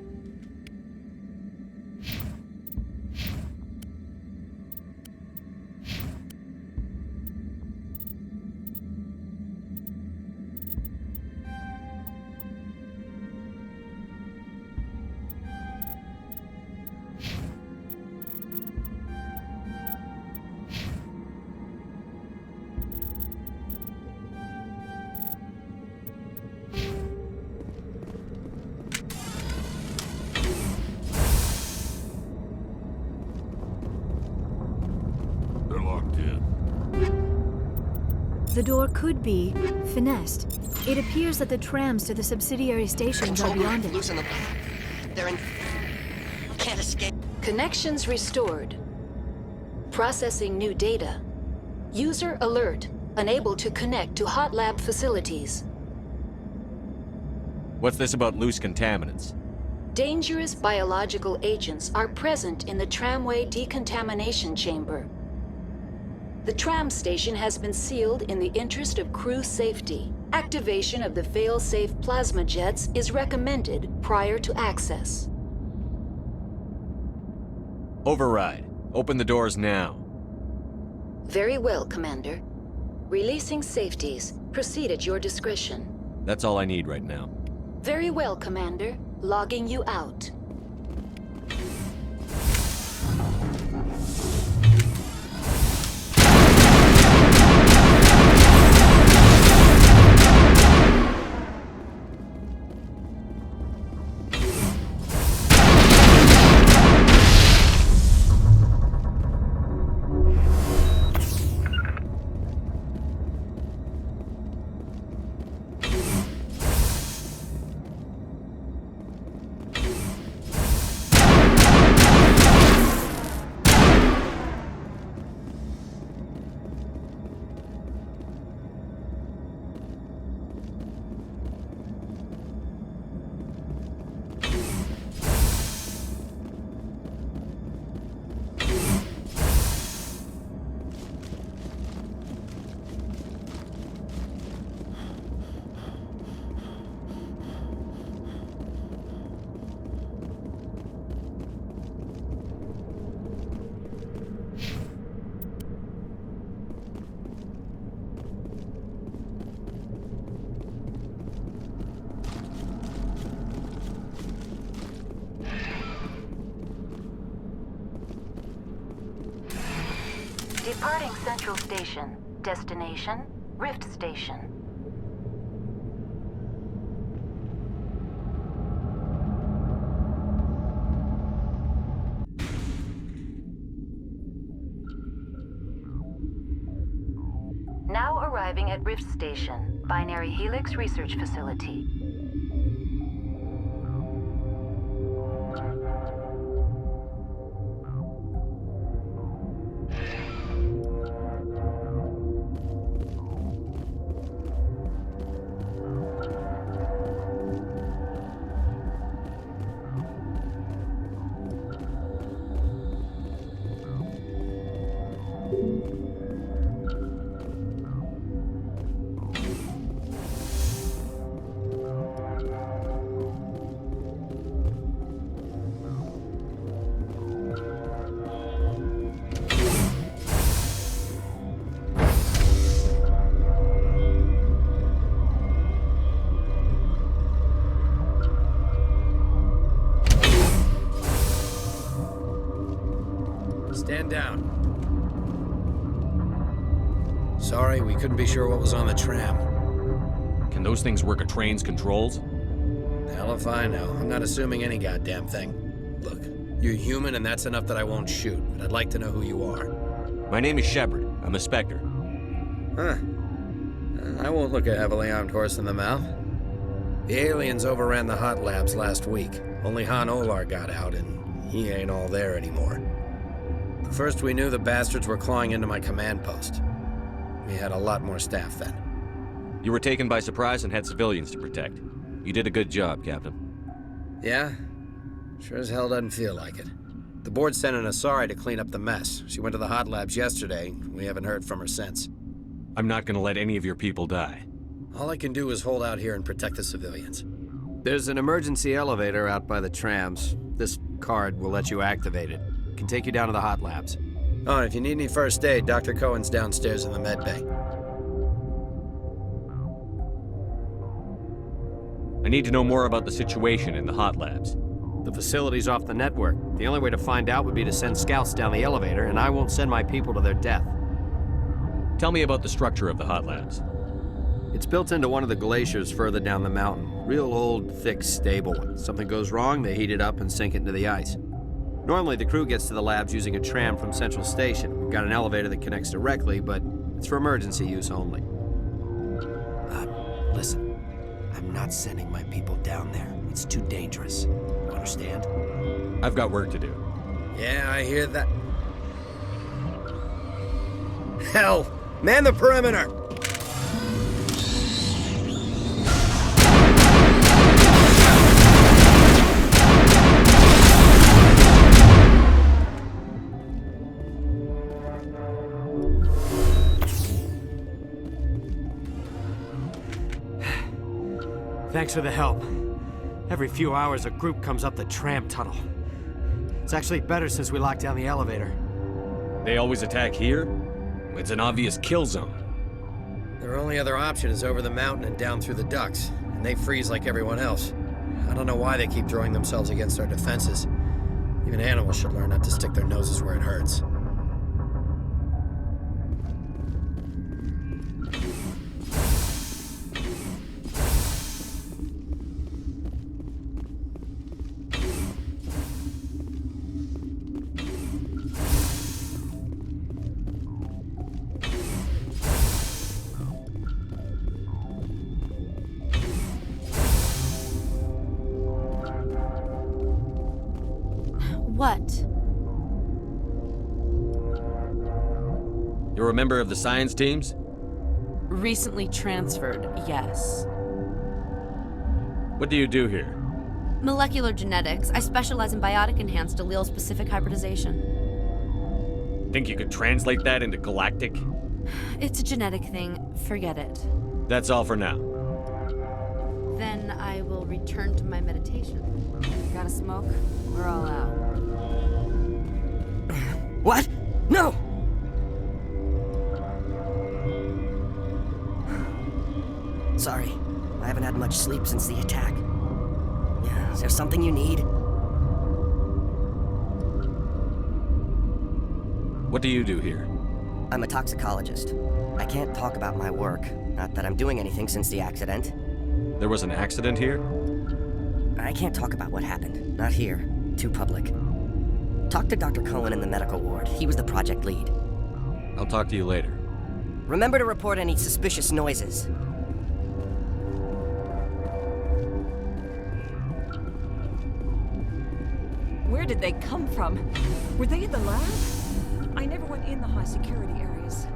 They're locked in. The door could be finessed. It appears that the trams to the subsidiary stations are beyond it. Loosen them. They're in... Can't escape. Connections restored. Processing new data. User alert. Unable to connect to hot lab facilities. What's this about loose contaminants? Dangerous biological agents are present in the tramway decontamination chamber. The tram station has been sealed in the interest of crew safety. Activation of the fail-safe plasma jets is recommended prior to access. Override. Open the doors now. Very well, Commander. Releasing safeties. Proceed at your discretion. That's all I need right now. Very well, Commander. Logging you out. Departing Central Station. Destination, Rift Station. Now arriving at Rift Station, Binary Helix Research Facility. Stand down. Sorry, we couldn't be sure what was on the tram. Can those things work a train's controls? Hell if I know. I'm not assuming any goddamn thing. Look, you're human and that's enough that I won't shoot, but I'd like to know who you are. My name is Shepard. I'm a Spectre. Huh. I won't look a heavily armed horse in the mouth. The aliens overran the hot labs last week. Only Han Olar got out, and he ain't all there anymore. First we knew the bastards were clawing into my command post. We had a lot more staff then. You were taken by surprise and had civilians to protect. You did a good job, Captain. Yeah? Sure as hell doesn't feel like it. The board sent an Asari to clean up the mess. She went to the hot labs yesterday. We haven't heard from her since. I'm not gonna let any of your people die. All I can do is hold out here and protect the civilians. There's an emergency elevator out by the trams. This card will let you activate it. Can take you down to the hot labs. Oh, and if you need any first aid, Dr. Cohen's downstairs in the med bay. I need to know more about the situation in the hot labs. The facility's off the network. The only way to find out would be to send scouts down the elevator, and I won't send my people to their death. Tell me about the structure of the hot labs. It's built into one of the glaciers further down the mountain. Real old, thick, stable one. Something goes wrong, they heat it up and sink it into the ice. Normally, the crew gets to the labs using a tram from Central Station. We've got an elevator that connects directly, but it's for emergency use only. Listen, I'm not sending my people down there. It's too dangerous. You understand? I've got work to do. Yeah, I hear that. Hell! Man the perimeter! Thanks for the help. Every few hours, a group comes up the tram tunnel. It's actually better since we locked down the elevator. They always attack here? It's an obvious kill zone. Their only other option is over the mountain and down through the ducts, and they freeze like everyone else. I don't know why they keep throwing themselves against our defenses. Even animals should learn not to stick their noses where it hurts. What? You're a member of the science teams? Recently transferred, yes. What do you do here? Molecular genetics. I specialize in biotic-enhanced allele-specific hybridization. Think you could translate that into galactic? It's a genetic thing. Forget it. That's all for now. Then I will return to my meditation. Got a smoke? We're all out. What? No! Sorry, I haven't had much sleep since the attack. Yeah, is there something you need? What do you do here? I'm a toxicologist. I can't talk about my work. Not that I'm doing anything since the accident. There was an accident here? I can't talk about what happened. Not here. Too public. Talk to Dr. Cohen in the medical ward. He was the project lead. I'll talk to you later. Remember to report any suspicious noises. Where did they come from? Were they in the lab? I never went in the high security areas.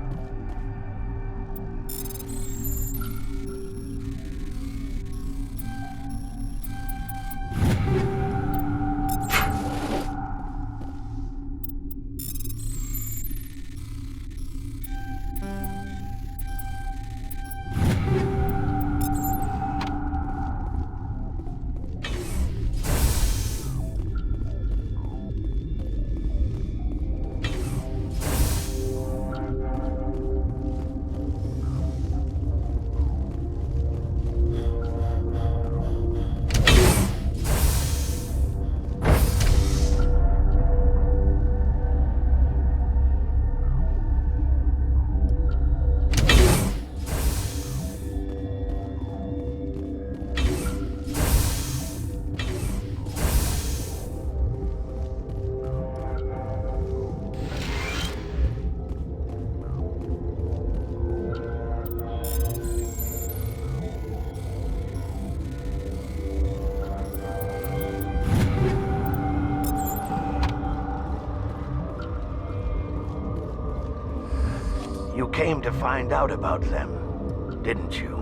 You came to find out about them, didn't you?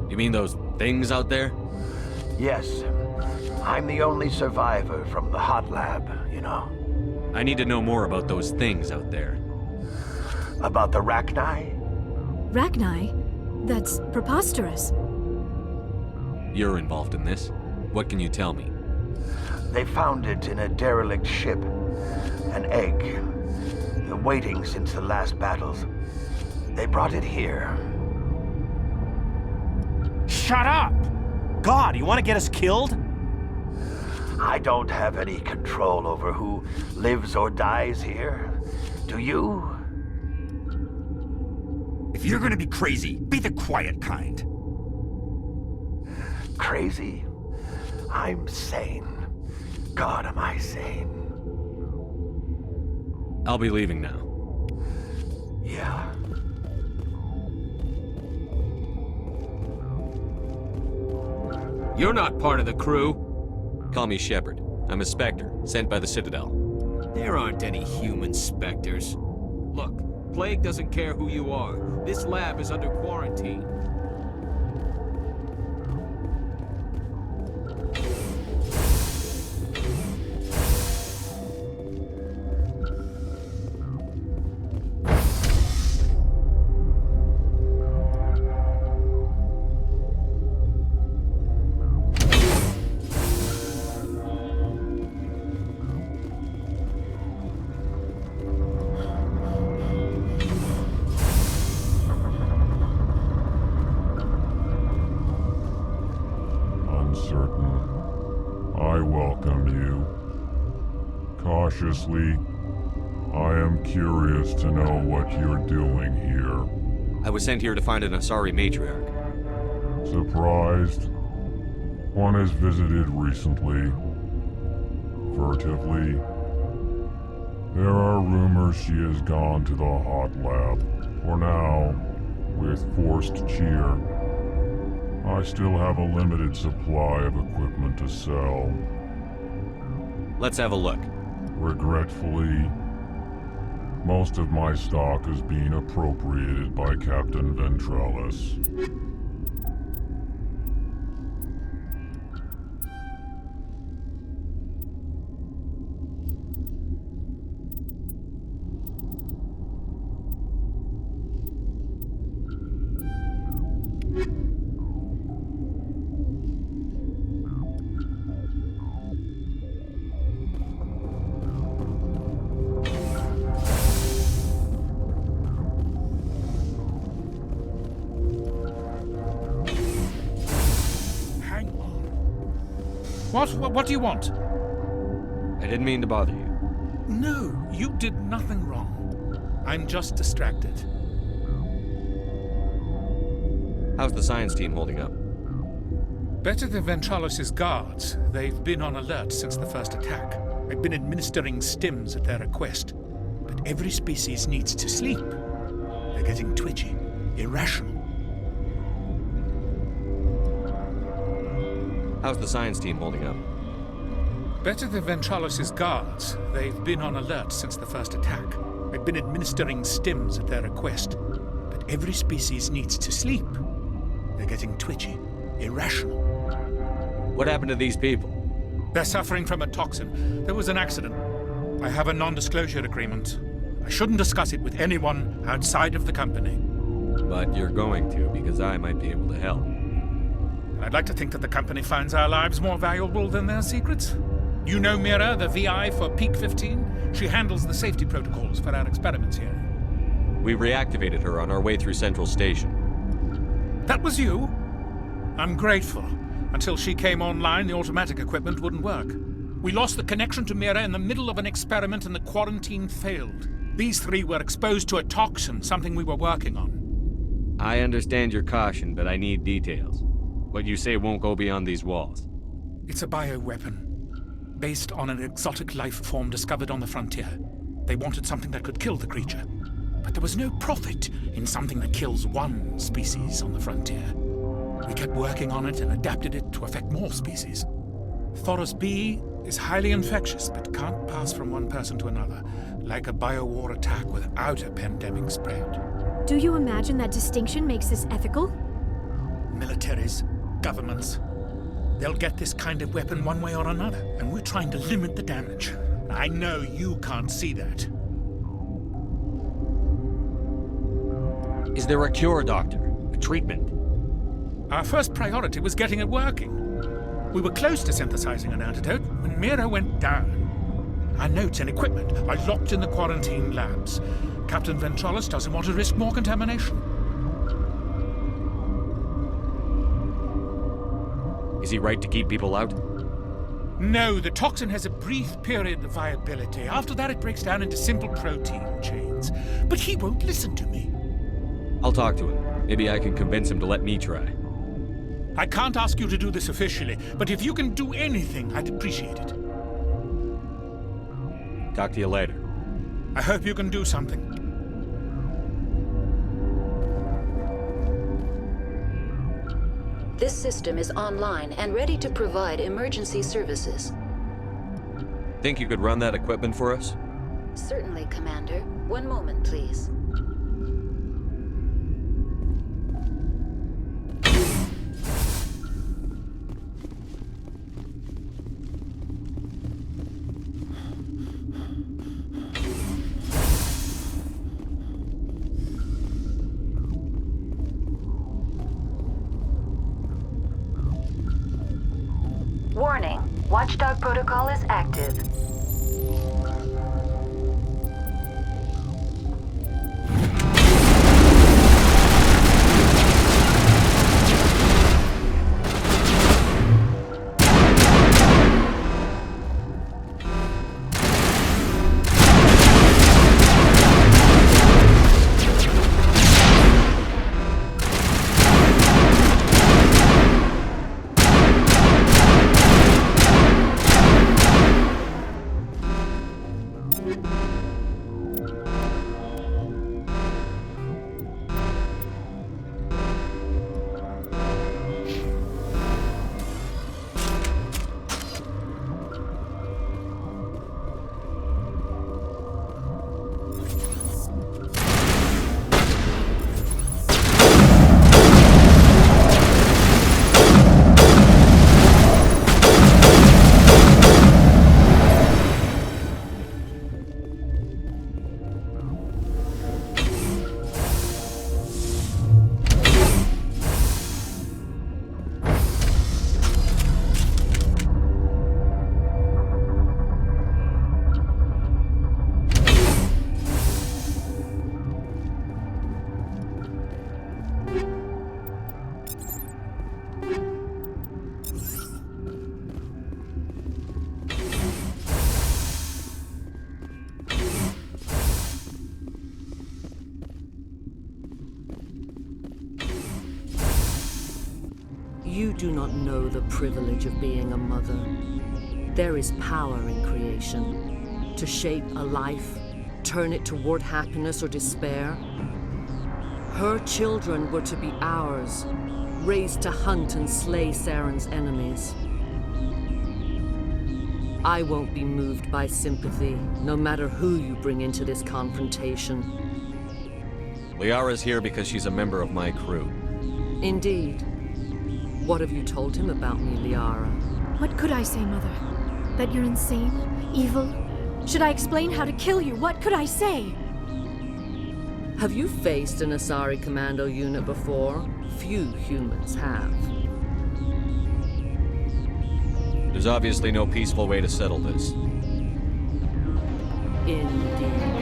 You mean those things out there? Yes. I'm the only survivor from the hot lab, you know. I need to know more about those things out there. About the Rachni? Rachni? That's preposterous. You're involved in this. What can you tell me? They found it in a derelict ship. An egg. Waiting since the last battles. They brought it here. Shut up! God, you want to get us killed? I don't have any control over who lives or dies here. Do you? If you're gonna be crazy, be the quiet kind. Crazy? I'm sane. God, am I sane? I'll be leaving now. Yeah. You're not part of the crew. Call me Shepard. I'm a Spectre, sent by the Citadel. There aren't any human Spectres. Look, Plague doesn't care who you are. This lab is under quarantine. I welcome you. Cautiously, I am curious to know what you're doing here. I was sent here to find an Asari matriarch. Surprised? One has visited recently. Furtively. There are rumors she has gone to the hot lab. For now, with forced cheer. I still have a limited supply of equipment to sell. Let's have a look. Regretfully, most of my stock is being appropriated by Captain Ventralis. What do you want? I didn't mean to bother you. No, you did nothing wrong. I'm just distracted. How's the science team holding up? Better than Ventralis' guards. They've been on alert since the first attack. I've been administering stims at their request. But every species needs to sleep. They're getting twitchy, irrational. How's the science team holding up? Better than Ventralis' guards. They've been on alert since the first attack. I've been administering stims at their request. But every species needs to sleep. They're getting twitchy, irrational. What happened to these people? They're suffering from a toxin. There was an accident. I have a non-disclosure agreement. I shouldn't discuss it with anyone outside of the company. But you're going to, because I might be able to help. I'd like to think that the company finds our lives more valuable than their secrets. You know Mira, the VI for Peak 15? She handles the safety protocols for our experiments here. We reactivated her on our way through Central Station. That was you? I'm grateful. Until she came online, the automatic equipment wouldn't work. We lost the connection to Mira in the middle of an experiment and the quarantine failed. These three were exposed to a toxin, something we were working on. I understand your caution, but I need details. What you say won't go beyond these walls. It's a bioweapon, based on an exotic life form discovered on the frontier. They wanted something that could kill the creature. But there was no profit in something that kills one species on the frontier. We kept working on it and adapted it to affect more species. Thoros B is highly infectious, but can't pass from one person to another, like a biowar attack without a pandemic spread. Do you imagine that distinction makes this ethical? Militaries, governments, they'll get this kind of weapon one way or another, and we're trying to limit the damage. I know you can't see that. Is there a cure, Doctor? A treatment? Our first priority was getting it working. We were close to synthesizing an antidote when Mira went down. Our notes and equipment are locked in the quarantine labs. Captain Ventralis doesn't want to risk more contamination. Is he right to keep people out? No, the toxin has a brief period of viability. After that, it breaks down into simple protein chains. But he won't listen to me. I'll talk to him. Maybe I can convince him to let me try. I can't ask you to do this officially, but if you can do anything, I'd appreciate it. Talk to you later. I hope you can do something. This system is online and ready to provide emergency services. Think you could run that equipment for us? Certainly, Commander. One moment, please. Warning. Watchdog protocol is active. You do not know the privilege of being a mother. There is power in creation. To shape a life, turn it toward happiness or despair. Her children were to be ours, raised to hunt and slay Saren's enemies. I won't be moved by sympathy, no matter who you bring into this confrontation. Liara's here because she's a member of my crew. Indeed. What have you told him about me, Liara? What could I say, Mother? That you're insane? Evil? Should I explain how to kill you? What could I say? Have you faced an Asari commando unit before? Few humans have. There's obviously no peaceful way to settle this. Indeed.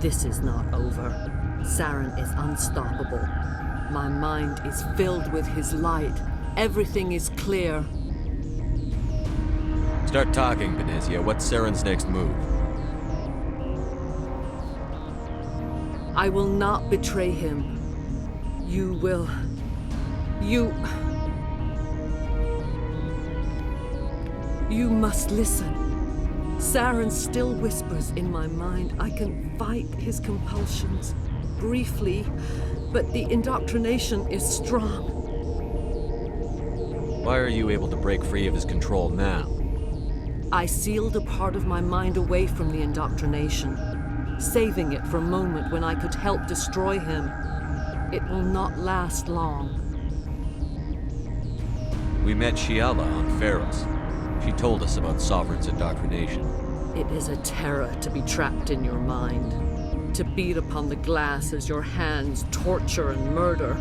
This is not over. Saren is unstoppable. My mind is filled with his light. Everything is clear. Start talking, Benezia. What's Saren's next move? I will not betray him. You will. You must listen. Saren still whispers in my mind. I can fight his compulsions, briefly, but the indoctrination is strong. Why are you able to break free of his control now? I sealed a part of my mind away from the indoctrination, saving it for a moment when I could help destroy him. It will not last long. We met Shiala on Pharos. She told us about Sovereign's indoctrination. It is a terror to be trapped in your mind, to beat upon the glass as your hands torture and murder.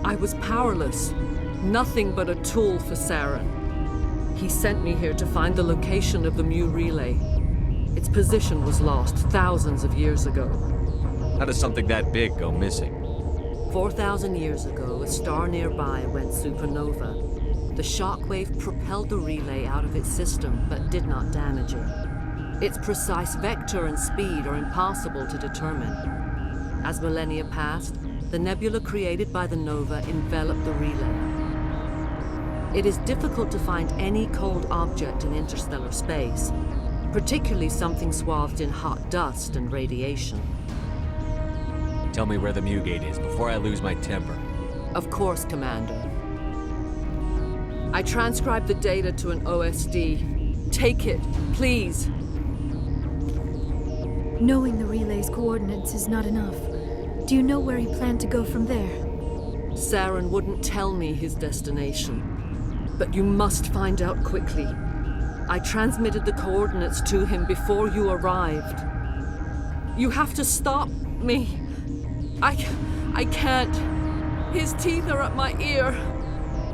I was powerless, nothing but a tool for Saren. He sent me here to find the location of the Mu relay. Its position was lost thousands of years ago. How does something that big go missing? 4,000 years ago, a star nearby went supernova. The shockwave propelled the relay out of its system, but did not damage it. Its precise vector and speed are impossible to determine. As millennia passed, the nebula created by the nova enveloped the relay. It is difficult to find any cold object in interstellar space, particularly something swathed in hot dust and radiation. Tell me where the Mu gate is before I lose my temper. Of course, Commander. I transcribed the data to an OSD. Take it, please. Knowing the relay's coordinates is not enough. Do you know where he planned to go from there? Saren wouldn't tell me his destination. But you must find out quickly. I transmitted the coordinates to him before you arrived. You have to stop me. I can't. His teeth are at my ear.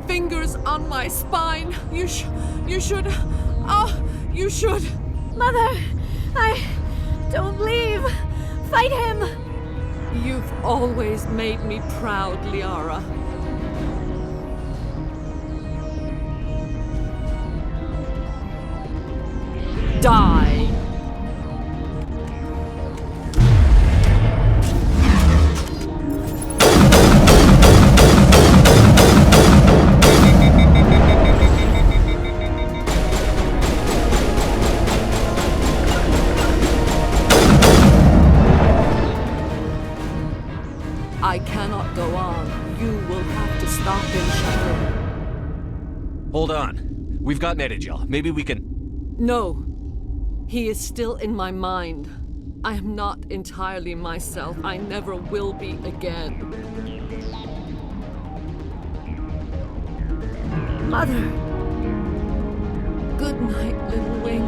Fingers on my spine. You should. Mother, don't leave. Fight him. You've always made me proud, Liara. Die! I cannot go on. You will have to stop him, Shepard. Hold on. We've got Metagel. Maybe we can... No. He is still in my mind. I am not entirely myself. I never will be again. Mother! Good night, little wing.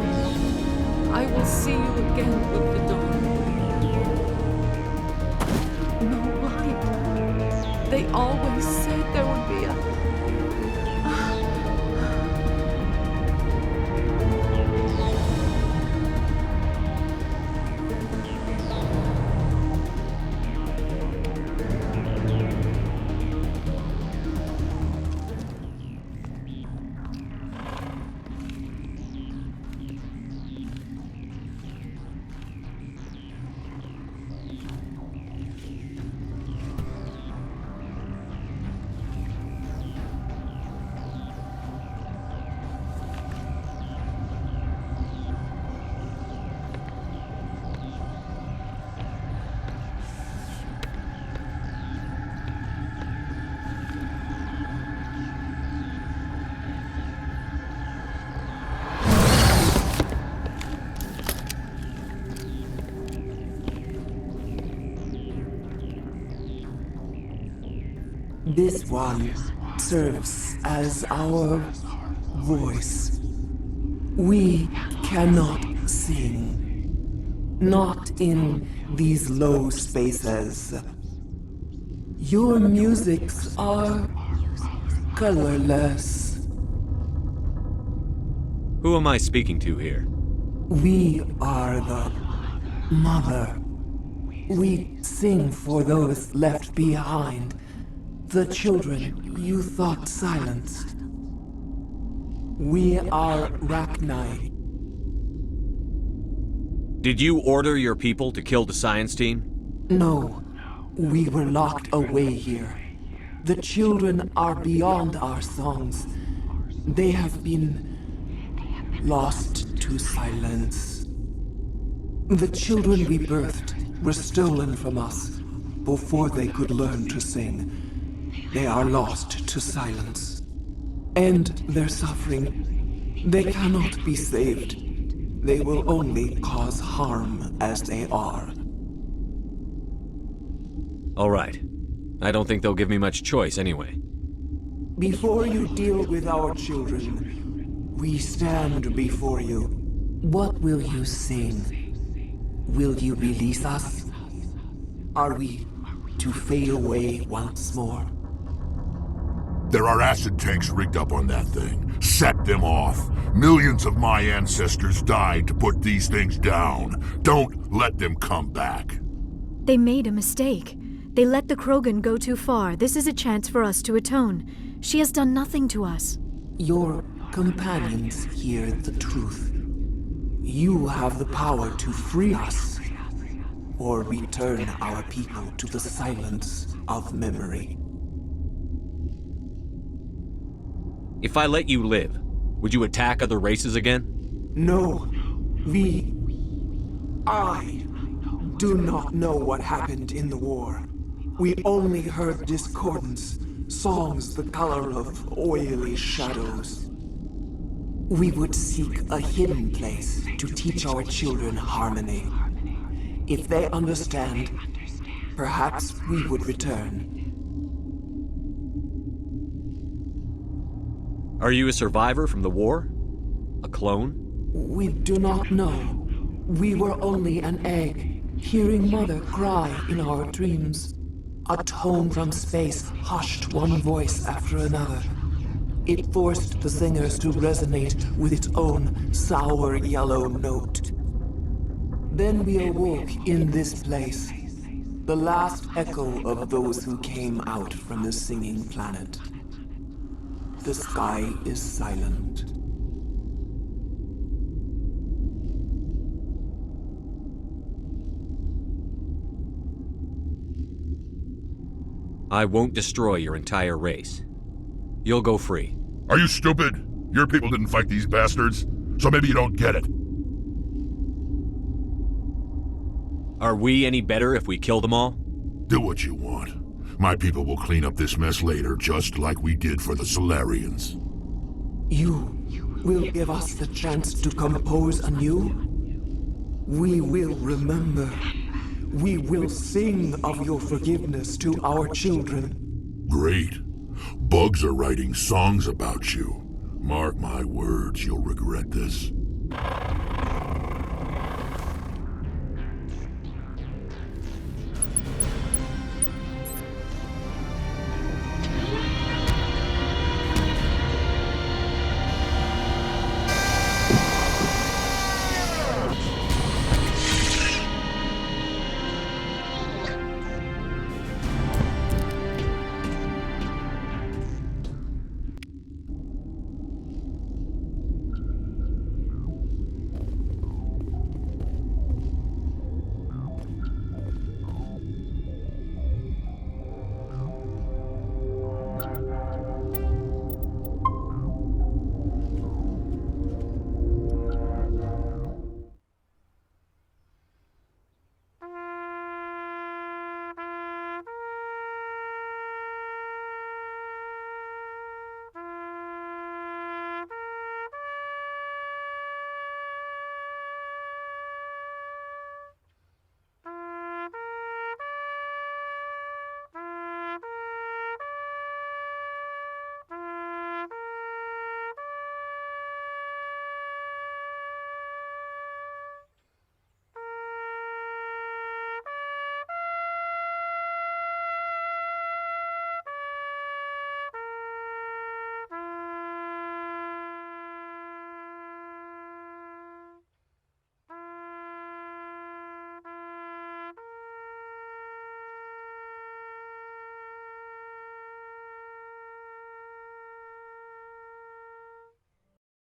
I will see you again with the dawn. No light. They always said there would be a... This one serves as our voice. We cannot sing. Not in these low spaces. Your musics are colorless. Who am I speaking to here? We are the Mother. We sing for those left behind. The children you thought silenced. We are Rachni. Did you order your people to kill the science team? No, we were locked away here. The children are beyond our songs. They have been lost to silence. The children we birthed were stolen from us before they could learn to sing. They are lost to silence. And their suffering, they cannot be saved. They will only cause harm as they are. All right. I don't think they'll give me much choice anyway. Before you deal with our children, we stand before you. What will you sing? Will you release us? Are we to fade away once more? There are acid tanks rigged up on that thing. Set them off. Millions of my ancestors died to put these things down. Don't let them come back. They made a mistake. They let the Krogan go too far. This is a chance for us to atone. She has done nothing to us. Your companions hear the truth. You have the power to free us, or return our people to the silence of memory. If I let you live, would you attack other races again? No, I do not know what happened in the war. We only heard discordance, songs the color of oily shadows. We would seek a hidden place to teach our children harmony. If they understand, perhaps we would return. Are you a survivor from the war? A clone? We do not know. We were only an egg, hearing Mother cry in our dreams. A tone from space hushed one voice after another. It forced the singers to resonate with its own sour yellow note. Then we awoke in this place, the last echo of those who came out from the singing planet. The sky is silent. I won't destroy your entire race. You'll go free. Are you stupid? Your people didn't fight these bastards, so maybe you don't get it. Are we any better if we kill them all? Do what you want. My people will clean up this mess later, just like we did for the Solarians. You will give us the chance to compose anew? We will remember. We will sing of your forgiveness to our children. Great. Bugs are writing songs about you. Mark my words, you'll regret this.